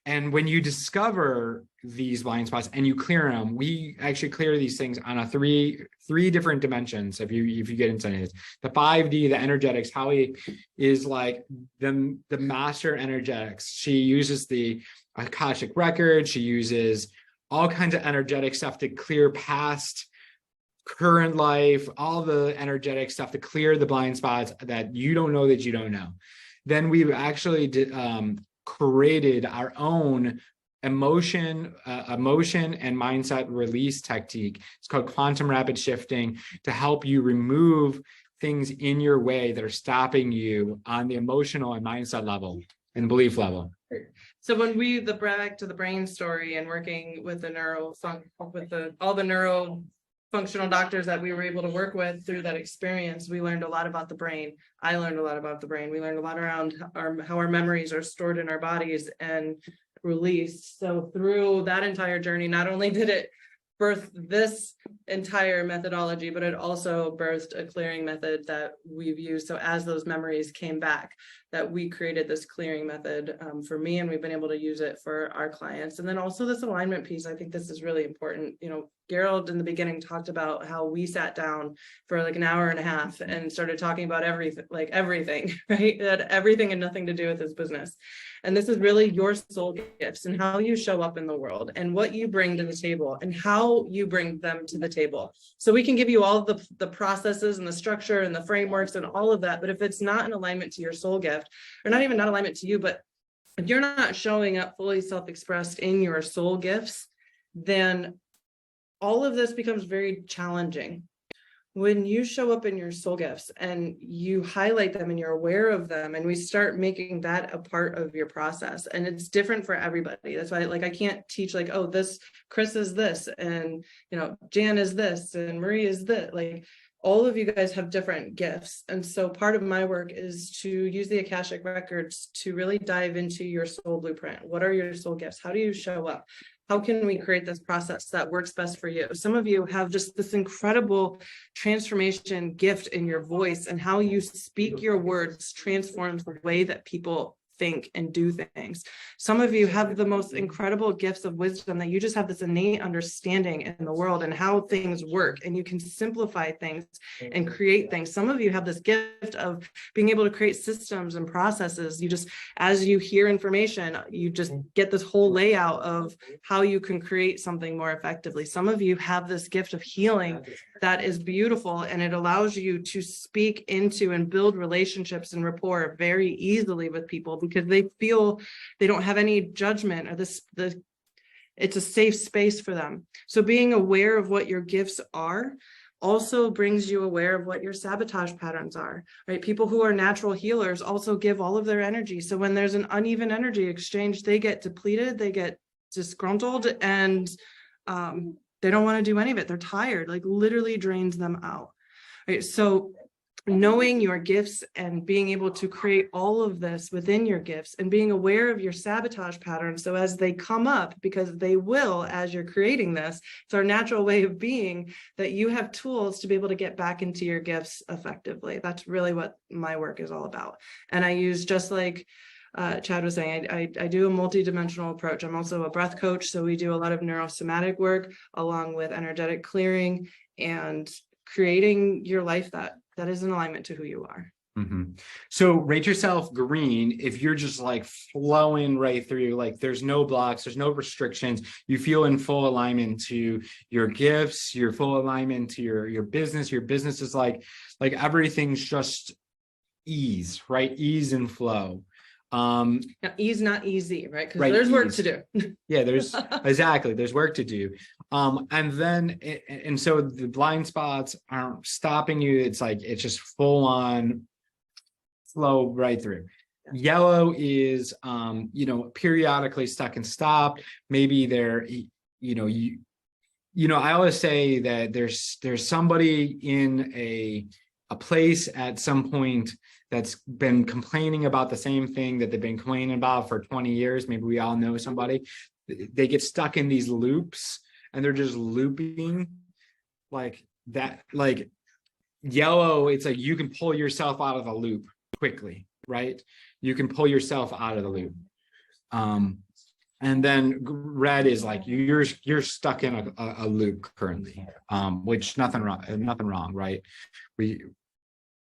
And when you discover these blind spots and you clear them, we actually clear these things on a three different dimensions. If you get into it, the 5D, the energetics, Holly is like the master energetics. She uses the Akashic record. She uses all kinds of energetic stuff to clear past current life, all the energetic stuff to clear the blind spots that you don't know that you don't know. Then we've actually created our own emotion and mindset release technique. It's called quantum rapid shifting, to help you remove things in your way that are stopping you on the emotional and mindset level and belief level. So when back to the brain story and working with the all the neuro functional doctors that we were able to work with through that experience, we learned a lot about the brain. I learned a lot about the brain. We learned a lot around how our memories are stored in our bodies and released. So through that entire journey, not only did it birth this entire methodology, but it also birthed a clearing method that we've used. So as those memories came back, that we created this clearing method for me, and we've been able to use it for our clients. And then also this alignment piece, I think this is really important. You know, Gerald in the beginning talked about how we sat down for like an hour and a half and started talking about everything, right? That everything and nothing to do with his business. And this is really your soul gifts and how you show up in the world and what you bring to the table and how you bring them to the table. So we can give you all the processes and the structure and the frameworks and all of that. But if it's not in alignment to your soul gift, or not even not alignment to you, but if you're not showing up fully self-expressed in your soul gifts, then all of this becomes very challenging. When you show up in your soul gifts and you highlight them and you're aware of them, and we start making that a part of your process, and it's different for everybody. That's why, like, I can't teach like, oh, this Chris is this, and you know, Jan is this, and Marie is this. Like, all of you guys have different gifts. And so part of my work is to use the Akashic records to really dive into your soul blueprint. What are your soul gifts? How do you show up? How can we create this process that works best for you? Some of you have just this incredible transformation gift in your voice, and how you speak your words transforms the way that people think and do things. Some of you have the most incredible gifts of wisdom, that you just have this innate understanding in the world and how things work, and you can simplify things and create things. Some of you have this gift of being able to create systems and processes. You just, as you hear information, you just get this whole layout of how you can create something more effectively. Some of you have this gift of healing that is beautiful, and it allows you to speak into and build relationships and rapport very easily with people, because they feel they don't have any judgment, or it's a safe space for them. So being aware of what your gifts are also brings you aware of what your sabotage patterns are, right? People who are natural healers also give all of their energy. So when there's an uneven energy exchange, they get depleted, they get disgruntled, and they don't want to do any of it. They're tired, like literally drains them out, right? So knowing your gifts and being able to create all of this within your gifts, and being aware of your sabotage patterns. So as they come up, because they will, as you're creating this, it's our natural way of being, that you have tools to be able to get back into your gifts effectively. That's really what my work is all about. And I use, just like Chad was saying, I do a multi-dimensional approach. I'm also a breath coach. So we do a lot of neurosomatic work along with energetic clearing and creating your life that is in alignment to who you are. Mm-hmm. So rate yourself green if you're just like flowing right through, like there's no blocks, there's no restrictions, you feel in full alignment to your gifts, your full alignment to your business. Your business is like everything's just ease, right? Ease and flow. Now, ease, not easy, right? Because Right, there's work ease. to do. Yeah, there's exactly, there's work to do. And then, and so the blind spots aren't stopping you. It's like, it's just full on flow right through. Yellow is, periodically stuck and stopped. Maybe they're, I always say that there's somebody in a place at some point that's been complaining about the same thing that they've been complaining about for 20 years. Maybe we all know somebody. They get stuck in these loops, and they're just looping like that. Like yellow, it's like you can pull yourself out of the loop quickly, right? You can pull yourself out of the loop. And then red is like you're stuck in a loop currently, which nothing wrong, right?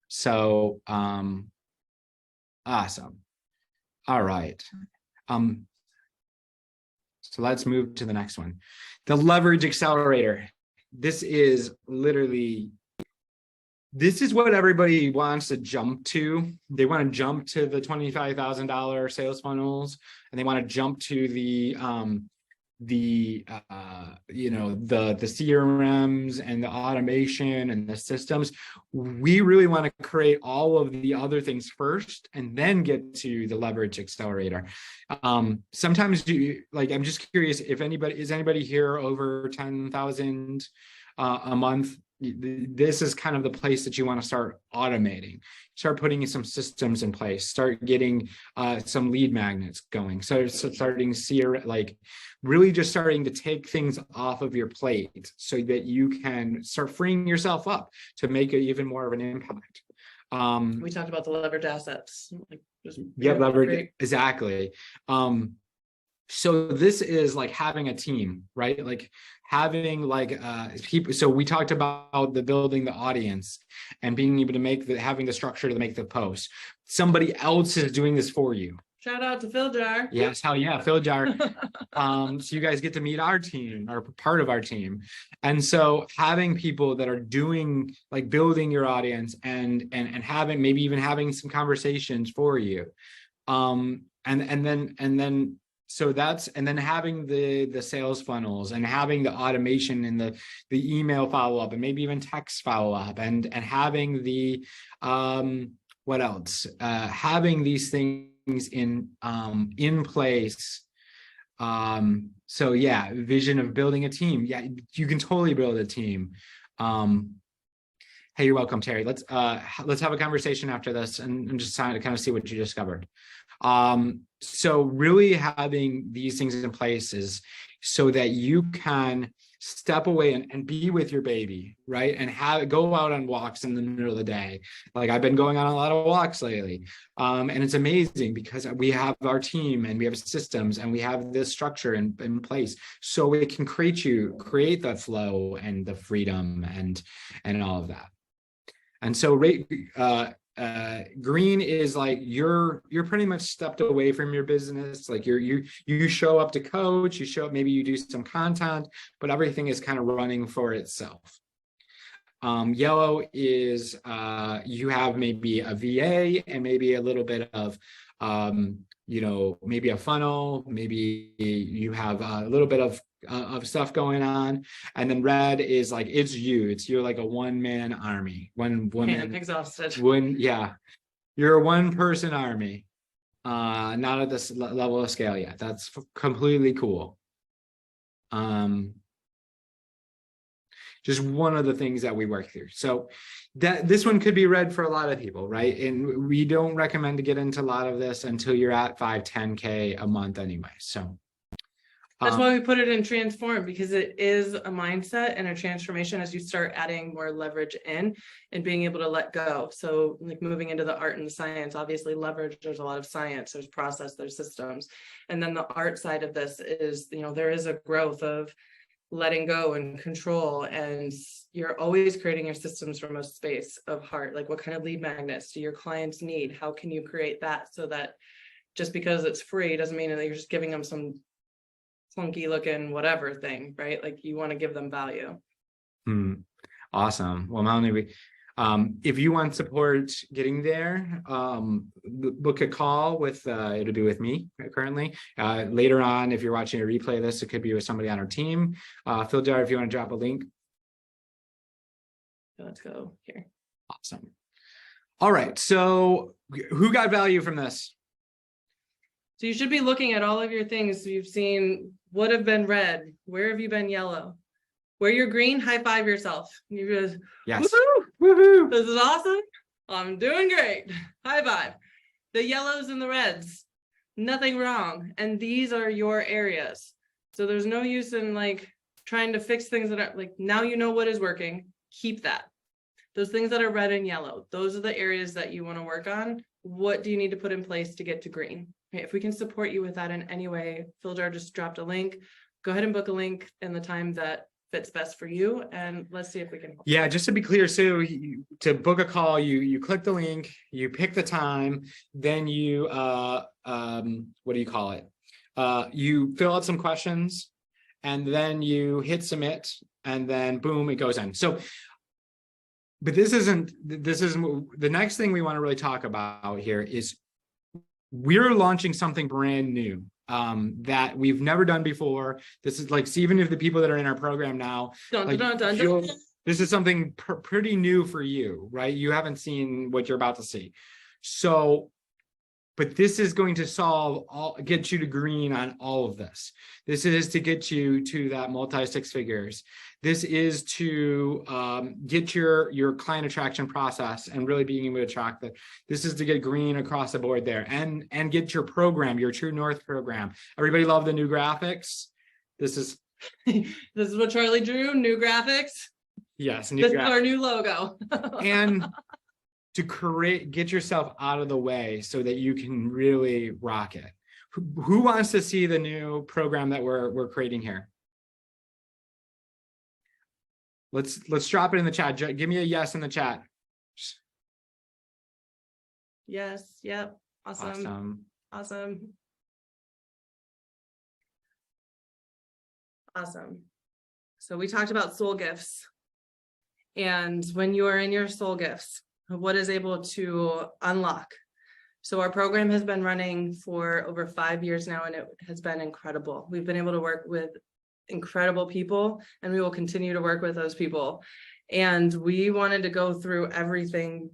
So awesome. All right. So let's move to the next one. The leverage accelerator. This is what everybody wants to jump to. They want to jump to the $25,000 sales funnels, and they want to jump to the CRMs and the automation and the systems. We really want to create all of the other things first and then get to the leverage accelerator. Sometimes I'm just curious if anybody here over 10,000 a month, this is kind of the place that you want to start automating, start putting some systems in place, start getting some lead magnets going. So starting to see, like, really just starting to take things off of your plate so that you can start freeing yourself up to make it even more of an impact. We talked about the leverage assets. Like, Leverage, great. exactly. So this is like having a team, right? Like having like people. So we talked about the building the audience and being able to make having the structure to make the post. Somebody else is doing this for you. Shout out to Phil Jar. Yes, hell yeah, Phil Jar. So you guys get to meet our team, or part of our team. And so having people that are doing, like, building your audience and having, maybe even having some conversations for you. And then so that's, and then having the sales funnels and having the automation and the email follow-up and maybe even text follow-up and having the what else? Having these things in place. So yeah, vision of building a team. Yeah, you can totally build a team. Hey, you're welcome, Terry. Let's have a conversation after this and just kind of see what you discovered. So really having these things in place is so that you can step away and be with your baby, right? And go out on walks in the middle of the day. Like, I've been going on a lot of walks lately. And it's amazing because we have our team and we have systems and we have this structure in place. So it can create the flow and the freedom and all of that. And so green is like you're pretty much stepped away from your business. Like you show up to coach, you show up, maybe you do some content, but everything is kind of running for itself. Yellow is you have maybe a VA and maybe a little bit of maybe a funnel, maybe you have a little bit of stuff going on. And then red is like, you're like a one-man army, one woman. I'm exhausted. You're a one-person army, not at this level of scale yet. That's completely cool. Just one of the things that we work through. So this one could be read for a lot of people, right? And we don't recommend to get into a lot of this until you're at 5-10K a month anyway. So that's why we put it in transform, because it is a mindset and a transformation as you start adding more leverage in and being able to let go. So like moving into the art and the science, obviously leverage, there's a lot of science, there's process, there's systems. And then the art side of this is, there is a growth of letting go and control, and you're always creating your systems from a space of heart. Like, what kind of lead magnets do your clients need? How can you create that so that just because it's free doesn't mean that you're just giving them some clunky looking whatever thing, right? Like, you want to give them value. Awesome. Well, Melanie, if you want support getting there, book a call with it'll be with me currently. Later on, if you're watching a replay of this, it could be with somebody on our team. Phil Jar, if you want to drop a link. Let's go here. Awesome. All right. So who got value from this? So you should be looking at all of your things. So you've seen what have been red. Where have you been yellow? Where you're green, high five yourself. You just, yes. Woohoo! This is awesome. I'm doing great. High five. The yellows and the reds, nothing wrong. And these are your areas. So there's no use in like trying to fix things that are like, now you know what is working. Keep that. Those things that are red and yellow, those are the areas that you want to work on. What do you need to put in place to get to green? Okay, if we can support you with that in any way, Phil Jar just dropped a link. Go ahead and book a link in the time that fits best for you, and let's see if we can help. Yeah, just to be clear, so to book a call, you click the link, you pick the time, then you what do you call it? You fill out some questions, and then you hit submit, and then boom, it goes in. So, but this isn't the next thing we want to really talk about here is we're launching something brand new that we've never done before. This is like, even if the people that are in our program now, this is something pretty new for you, right? You haven't seen what you're about to see. So, but this is going to get you to green on all of this. This is to get you to that multi-six figures. This is to get your client attraction process and really being able to attract that. This is to get green across the board there and get your program, your True North program. Everybody love the new graphics. This is This is what Charlie drew, new graphics. yes, new This is graphics. our new logo. And to get yourself out of the way so that you can really rock it. Who wants to see the new program that we're creating here? Let's drop it in the chat. Give me a yes in the chat. Yes, yep, awesome. Awesome. So we talked about soul gifts. And when you are in your soul gifts, what is able to unlock? So our program has been running for over 5 years now, and it has been incredible. We've been able to work with incredible people, and we will continue to work with those people. And we wanted to go through everything.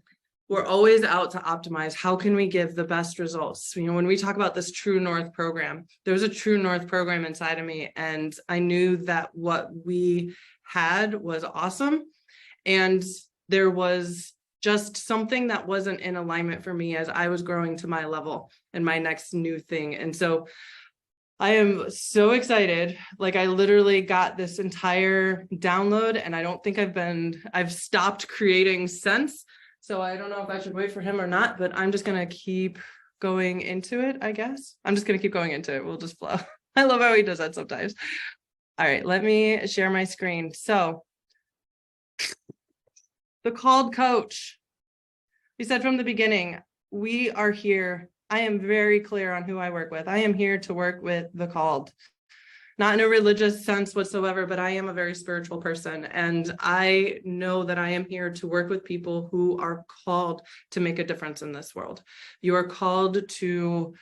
We're always out to optimize. How can we give the best results? You know, when we talk about this True North program, there was a True North program inside of me, and I knew that what we had was awesome. And there was just something that wasn't in alignment for me as I was growing to my level and my next new thing. And so I am so excited. Like, I literally got this entire download, and I don't think I've stopped creating sense. So I don't know if I should wait for him or not, but I'm just going to keep going into it, I guess. I'm just going to keep going into it. We'll just flow. I love how he does that sometimes. All right, let me share my screen. So the called coach. We said from the beginning, we are here. I am very clear on who I work with. I am here to work with the called, not in a religious sense whatsoever, but I am a very spiritual person. And I know that I am here to work with people who are called to make a difference in this world. You are called to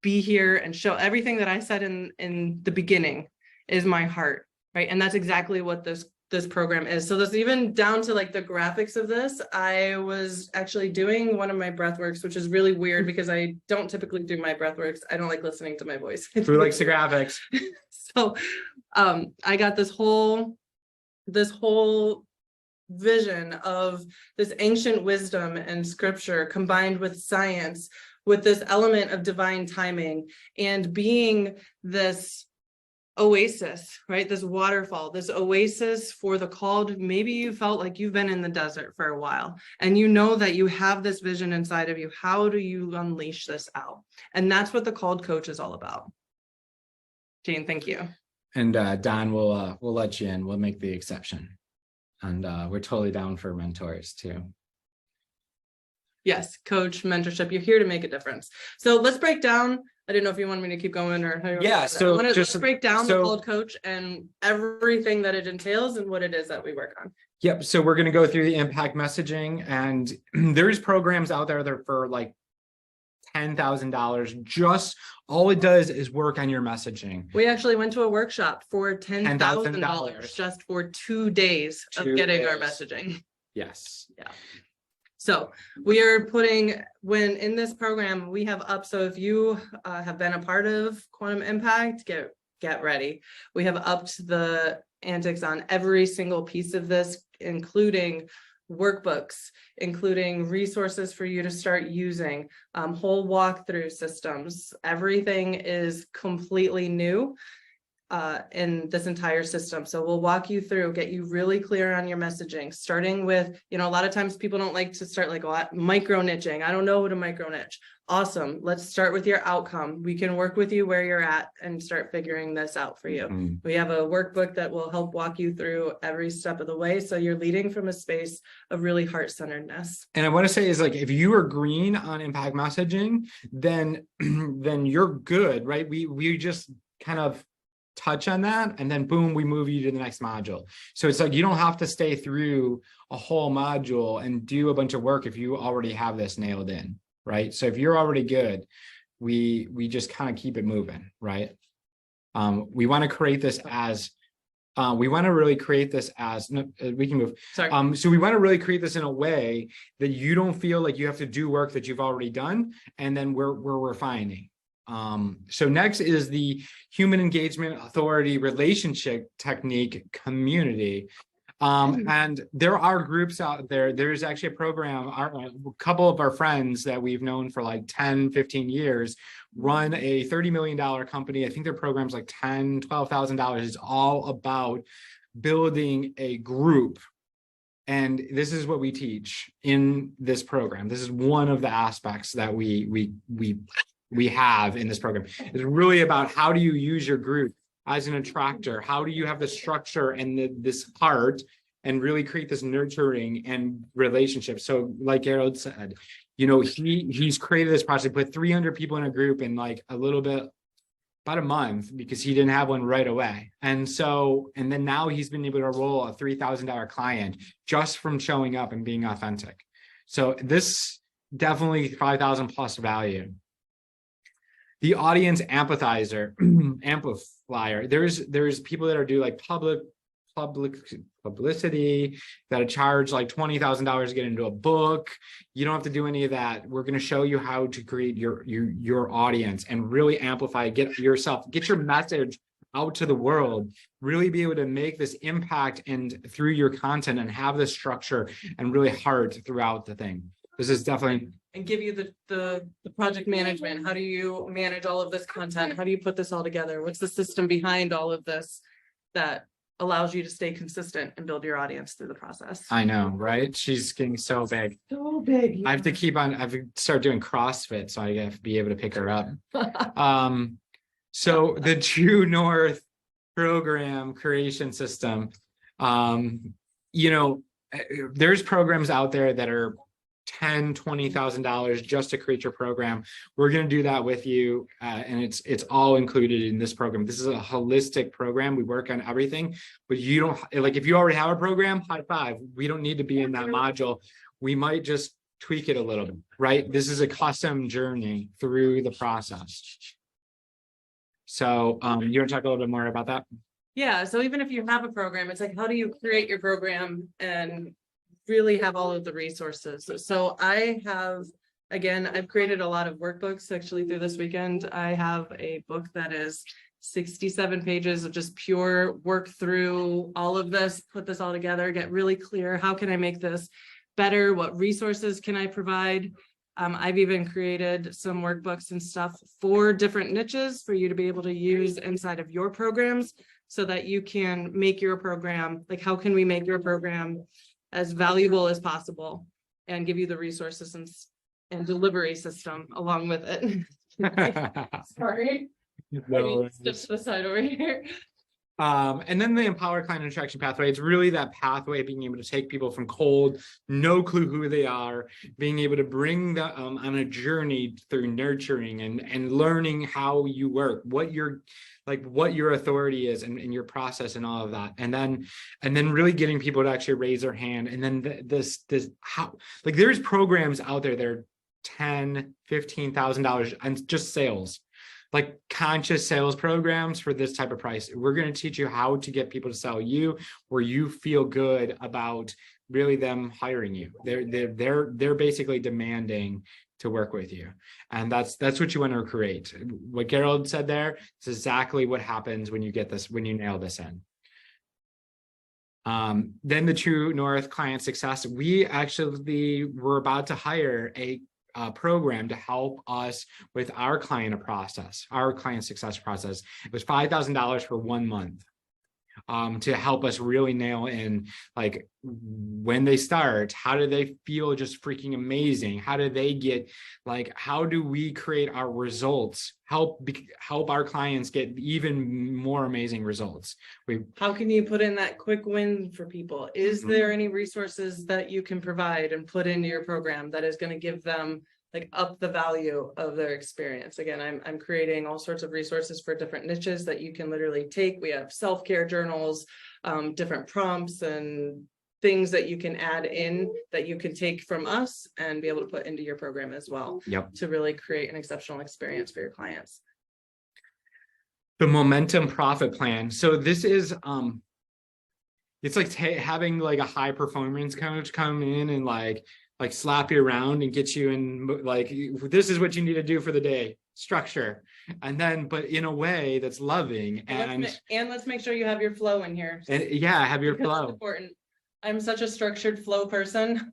be here and show everything that I said in the beginning is my heart, right? And that's exactly what this program is. So this, even down to like the graphics of this, I was actually doing one of my breath works, which is really weird because I don't typically do my breath works. I don't like listening to my voice. Who likes the graphics? So I got this whole vision of this ancient wisdom and scripture combined with science, with this element of divine timing, and being this oasis, right? This waterfall, this oasis for the called. Maybe you felt like you've been in the desert for a while and you know that you have this vision inside of you. How do you unleash this out? And that's what the called coach is all about. Jane, thank you. And Don, we'll let you in. We'll make the exception. And we're totally down for mentors too. Yes, coach, mentorship. You're here to make a difference. So let's break down. I didn't know if you wanted me to keep going or how you yeah. So let's break down the called coach and everything that it entails and what it is that we work on. Yep. So we're going to go through the impact messaging, and there's programs out there that are for like $10,000. Just all it does is work on your messaging. We actually went to a workshop for $10,000 just for 2 days of getting our messaging. Yes. Yeah. So we are when in this program, we have up. So if you have been a part of Quantum Impact, get ready. We have upped the antics on every single piece of this, including workbooks, including resources for you to start using, whole walkthrough systems. Everything is completely new in this entire system. So we'll walk you through, get you really clear on your messaging, starting with, a lot of times people don't like to start like micro niching. I don't know what to micro niche. Awesome. Let's start with your outcome. We can work with you where you're at and start figuring this out for you. Mm-hmm. We have a workbook that will help walk you through every step of the way. So you're leading from a space of really heart-centeredness. And I want to say is like, if you are green on impact messaging, then you're good, right? We just kind of touch on that, and then boom, we move you to the next module. So it's like you don't have to stay through a whole module and do a bunch of work if you already have this nailed in, right? So if you're already good, we just kind of keep it moving, right? We want to create this as we can move. Sorry. So we want to really create this in a way that you don't feel like you have to do work that you've already done, and then we're refining. So next is the human engagement authority relationship technique community. And there are groups out there. There's actually a program, a couple of our friends that we've known for like 10, 15 years run a $30 million company. I think their program's like $10,000, $12,000. It's all about building a group. And this is what we teach in this program. This is one of the aspects that we have in this program. It's really about how do you use your group as an attractor? How do you have the structure and this heart and really create this nurturing and relationship? So like Harold said, you know, he's created this project, put 300 people in a group in like a little bit, about a month, because he didn't have one right away. And then now he's been able to roll a $3,000 client just from showing up and being authentic. So this definitely 5,000 plus value. The audience amplifier, there's people that are do like publicity that charge like $20,000 to get into a book. You don't have to do any of that. We're going to show you how to create your audience and really amplify, get your message out to the world, really be able to make this impact and through your content and have this structure and really heart throughout the thing. This is definitely. And give you the project management. How do you manage all of this content? How do you put this all together? What's the system behind all of this that allows you to stay consistent and build your audience through the process? I know, right? She's getting so big. So big. I have to keep on, I've started doing CrossFit, so I have to be able to pick her up. So the True North program creation system, you know, there's programs out there that are $10,000, $20,000 just to create your program. We're going to do that with you, and it's all included in this program. This is a holistic program. We work on everything, but you don't, like, if you already have a program, high five. We don't need to be in that module. We might just tweak it a little bit, right? This is a custom journey through the process. So you want to talk a little bit more about that? Yeah, so even if you have a program, it's like, how do you create your program and really have all of the resources? So I've created a lot of workbooks actually through this weekend. I have a book that is 67 pages of just pure work through all of this, put this all together, get really clear. How can I make this better? What resources can I provide? I've even created some workbooks and stuff for different niches for you to be able to use inside of your programs so that you can make your program, like, how can we make your program as valuable as possible and give you the resources and delivery system along with it. Sorry. Step to the side over here. And then the Empower Client Attraction Pathway. It's really that pathway, being able to take people from cold, no clue who they are, being able to bring them on a journey through nurturing and learning how you work, what your authority is and your process and all of that. And then really getting people to actually raise their hand. And then there's programs out there that are $10,000, $15,000 and just sales, like conscious sales programs for this type of price. We're going to teach you how to get people to sell you where you feel good about really them hiring you. They're basically demanding to work with you. And that's what you want to create. What Gerald said there is exactly what happens when you get this, when you nail this in. Then the True North Client Success. We actually were about to hire a program to help us with our client success process. It was $5,000 for 1 month to help us really nail in, like, when they start, how do they feel just freaking amazing? How do they get, like, how do we create our results, help our clients get even more amazing results? How can you put in that quick win for people? Is there any resources that you can provide and put into your program that is going to give them, like, up the value of their experience? Again, I'm creating all sorts of resources for different niches that you can literally take. We have self-care journals, different prompts and things that you can add in that you can take from us and be able to put into your program as well. Yep. To really create an exceptional experience for your clients. The Momentum Profit Plan. So this is it's like having like a high performance coach come in and like like slap you around and get you in, like, this is what you need to do for the day, structure. And then, but in a way that's loving And let's make sure you have your flow in here. yeah, have your Because it's flow. important. I'm such a structured flow person.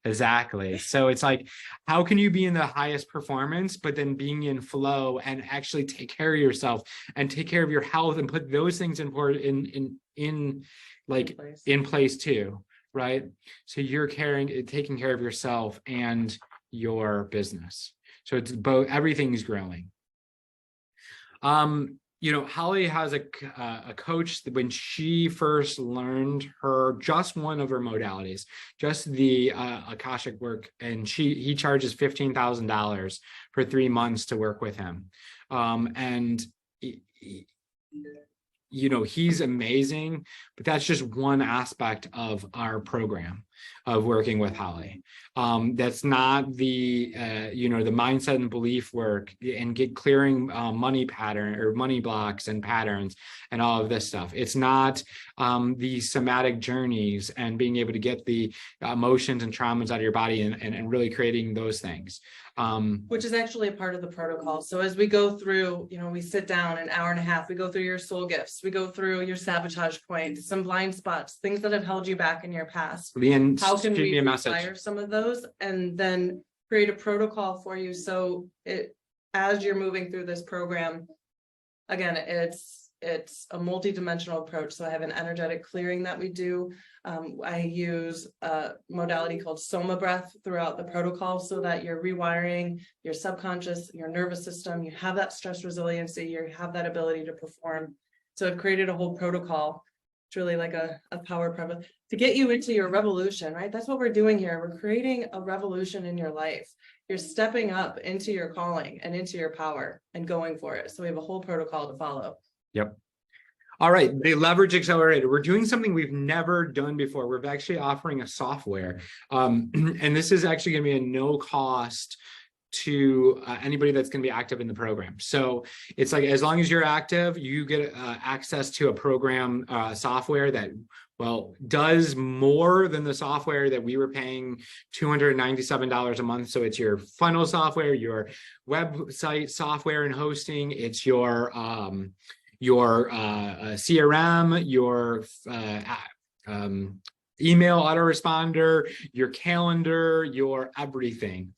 Exactly. So it's like, how can you be in the highest performance, but then being in flow and actually take care of yourself and take care of your health and put those things in place too, right? So you're taking care of yourself and your business. So it's both, everything's growing. You know, Holly has a coach that when she first learned just one of her modalities, just the Akashic work, and he charges $15,000 for 3 months to work with him. You know, he's amazing, but that's just one aspect of our program of working with Holly. That's not the, you know, the mindset and belief work and clearing money pattern or money blocks and patterns and all of this stuff. It's not the somatic journeys and being able to get the emotions and traumas out of your body and really creating those things. Which is actually a part of the protocol. So as we go through, you know, we sit down an hour and a half, we go through your soul gifts, we go through your sabotage points, some blind spots, things that have held you back in your past. Leanne, How can shoot me we a message. retire some of those and then create a protocol for you? So as you're moving through this program, again, it's a multi-dimensional approach. So I have an energetic clearing that we do. I use a modality called Soma breath throughout the protocol so that you're rewiring your subconscious, your nervous system, you have that stress resiliency, you have that ability to perform. So I've created a whole protocol. It's really like a power prep to get you into your revolution, right? That's what we're doing here. We're creating a revolution in your life. You're stepping up into your calling and into your power and going for it. So we have a whole protocol to follow. Yep. All right, the Leverage Accelerator. We're doing something we've never done before. We're actually offering a software. And this is actually going to be a no cost to anybody that's going to be active in the program. So it's like, as long as you're active, you get access to a program software that, well, does more than the software that we were paying $297 a month. So it's your funnel software, your website software and hosting. It's your CRM, your email autoresponder, your calendar, your everything.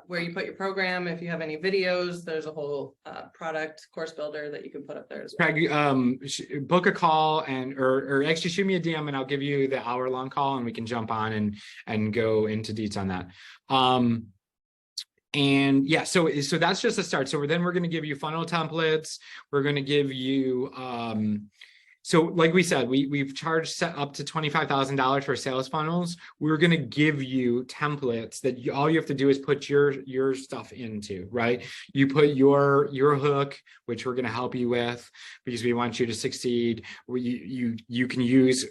Where you put your program, if you have any videos, there's a whole product course builder that you can put up there as well. Craig, book a call or actually shoot me a DM and I'll give you the hour-long call and we can jump on and go into detail on that. And yeah, so that's just a start. So then we're going to give you funnel templates. We're going to give you, so like we said, we've charged up to $25,000 for sales funnels. We're going to give you templates that all you have to do is put your stuff into, right? You put your hook, which we're going to help you with because we want you to succeed. You can use,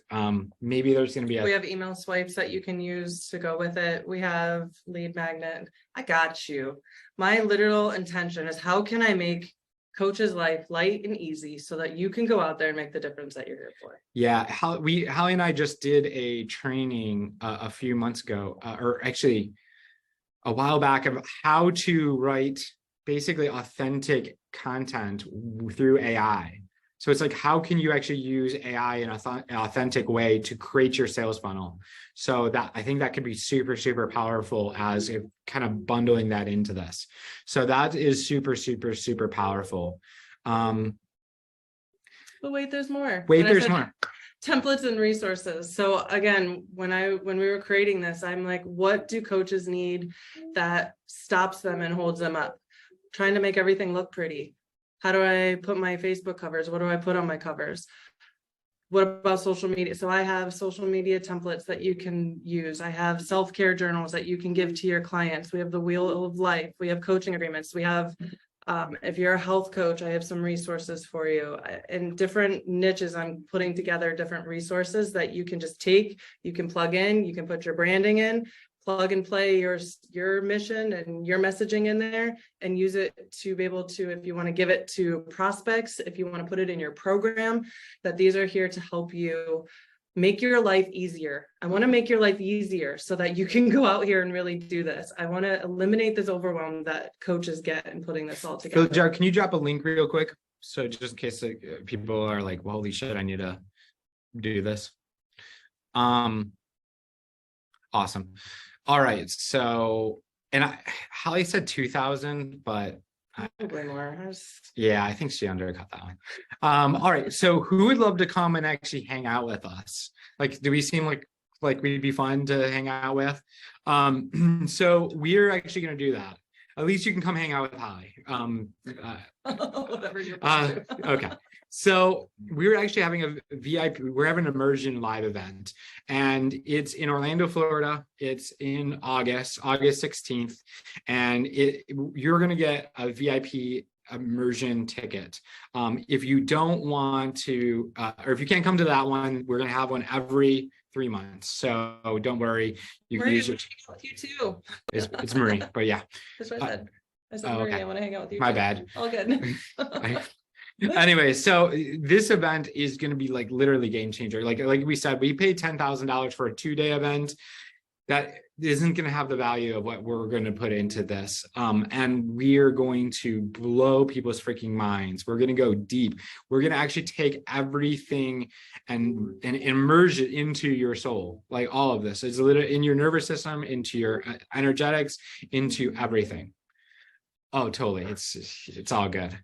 maybe there's going to be we have email swipes that you can use to go with it. We have lead magnet. I got you. My literal intention is how can I make Coach's life light and easy so that you can go out there and make the difference that you're here for. Yeah, Holly and I just did a training a few months ago, or actually a while back, of how to write basically authentic content through AI. So it's like, how can you actually use AI in an authentic way to create your sales funnel? So that, I think that could be super, super powerful as if kind of bundling that into this. So that is super, super, super powerful. But wait, there's more. Wait, there's more. Templates and resources. So again, when we were creating this, I'm like, what do coaches need that stops them and holds them up? Trying to make everything look pretty. How do I put my Facebook covers? What do I put on my covers? What about social media? So I have social media templates that you can use. I have self-care journals that you can give to your clients. We have the Wheel of Life. We have coaching agreements. We have, if you're a health coach, I have some resources for you. In different niches, I'm putting together different resources that you can just take, you can plug in, you can put your branding in, plug and play your mission and your messaging in there and use it to be able to, if you want to give it to prospects, if you want to put it in your program, that these are here to help you make your life easier. I want to make your life easier so that you can go out here and really do this. I want to eliminate this overwhelm that coaches get in putting this all together. Phil Jar, can you drop a link real quick? So just in case people are like, well, holy shit, I need to do this. Awesome. All right. So, and Holly said 2,000, but Probably more. yeah, I think she undercut that one. All right. So who would love to come and actually hang out with us? Like, do we seem like we'd be fun to hang out with? So we're actually going to do that. At least you can come hang out with Holly. Whatever you're Okay. So we're actually having a VIP, we're having an immersion live event, and it's in Orlando, Florida. It's in August 16th. And you're going to get a VIP immersion ticket. If you don't want to, or if you can't come to that one, we're going to have one every 3 months. So don't worry. You can use your, you too. it's Marie, but yeah. That's what I said. I said, Oh, Marie, okay. I want to hang out with you. My too. bad. All good. Anyway, so this event is going to be like literally game changer. Like we said, we paid $10,000 for a 2-day event. That isn't going to have the value of what we're going to put into this. And we're going to blow people's freaking minds. We're going to go deep. We're going to actually take everything and immerse it into your soul. Like all of this is literally in your nervous system, into your energetics, into everything. Oh, totally. It's all good.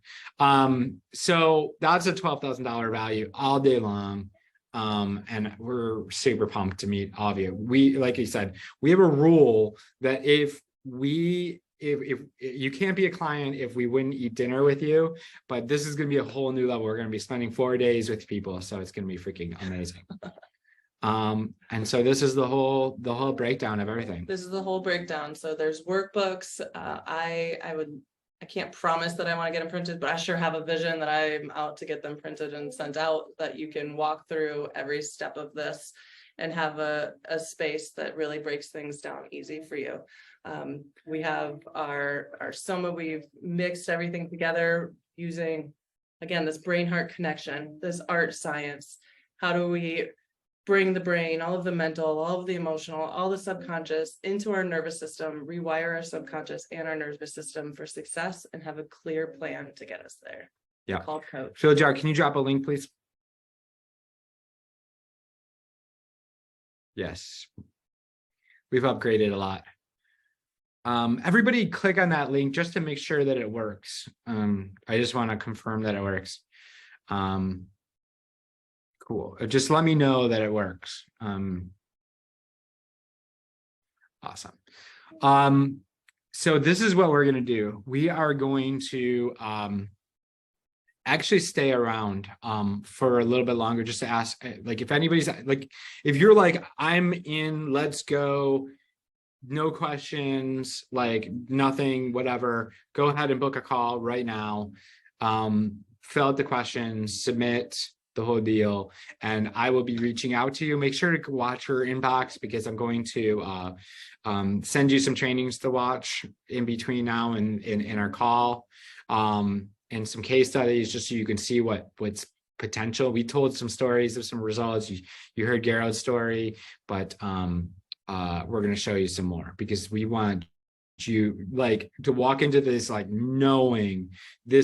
So that's a $12,000 value all day long. And we're super pumped to meet all of you. We, like you said, we have a rule that if you can't be a client if we wouldn't eat dinner with you, but this is going to be a whole new level. We're going to be spending 4 days with people. So it's going to be freaking amazing. And so this is the whole breakdown of everything. This is the whole breakdown. So there's workbooks. I can't promise that I want to get them printed, but I sure have a vision that I'm out to get them printed and sent out, that you can walk through every step of this and have a space that really breaks things down easy for you. We have our Soma. We've mixed everything together using, again, this brain-heart connection, this art science. How do we bring the brain, all of the mental, all of the emotional, all the subconscious into our nervous system, rewire our subconscious and our nervous system for success, and have a clear plan to get us there. Yeah. Called Coach. Phil Jar, can you drop a link, please? Yes. We've upgraded a lot. Everybody click on that link just to make sure that it works. I just want to confirm that it works. Cool. Just let me know that it works. Awesome. So this is what we're going to do. We are going to actually stay around for a little bit longer, just to ask, like, if anybody's like, if you're like, I'm in, let's go, no questions, like nothing, whatever, go ahead and book a call right now. Fill out the questions, submit the whole deal, and I will be reaching out to you. Make sure to watch your inbox, because I'm going to send you some trainings to watch in between now and in our call, and some case studies, just so you can see what's potential. We told some stories of some results. You heard Gerald's story, but we're going to show you some more, because we want you like to walk into this like knowing this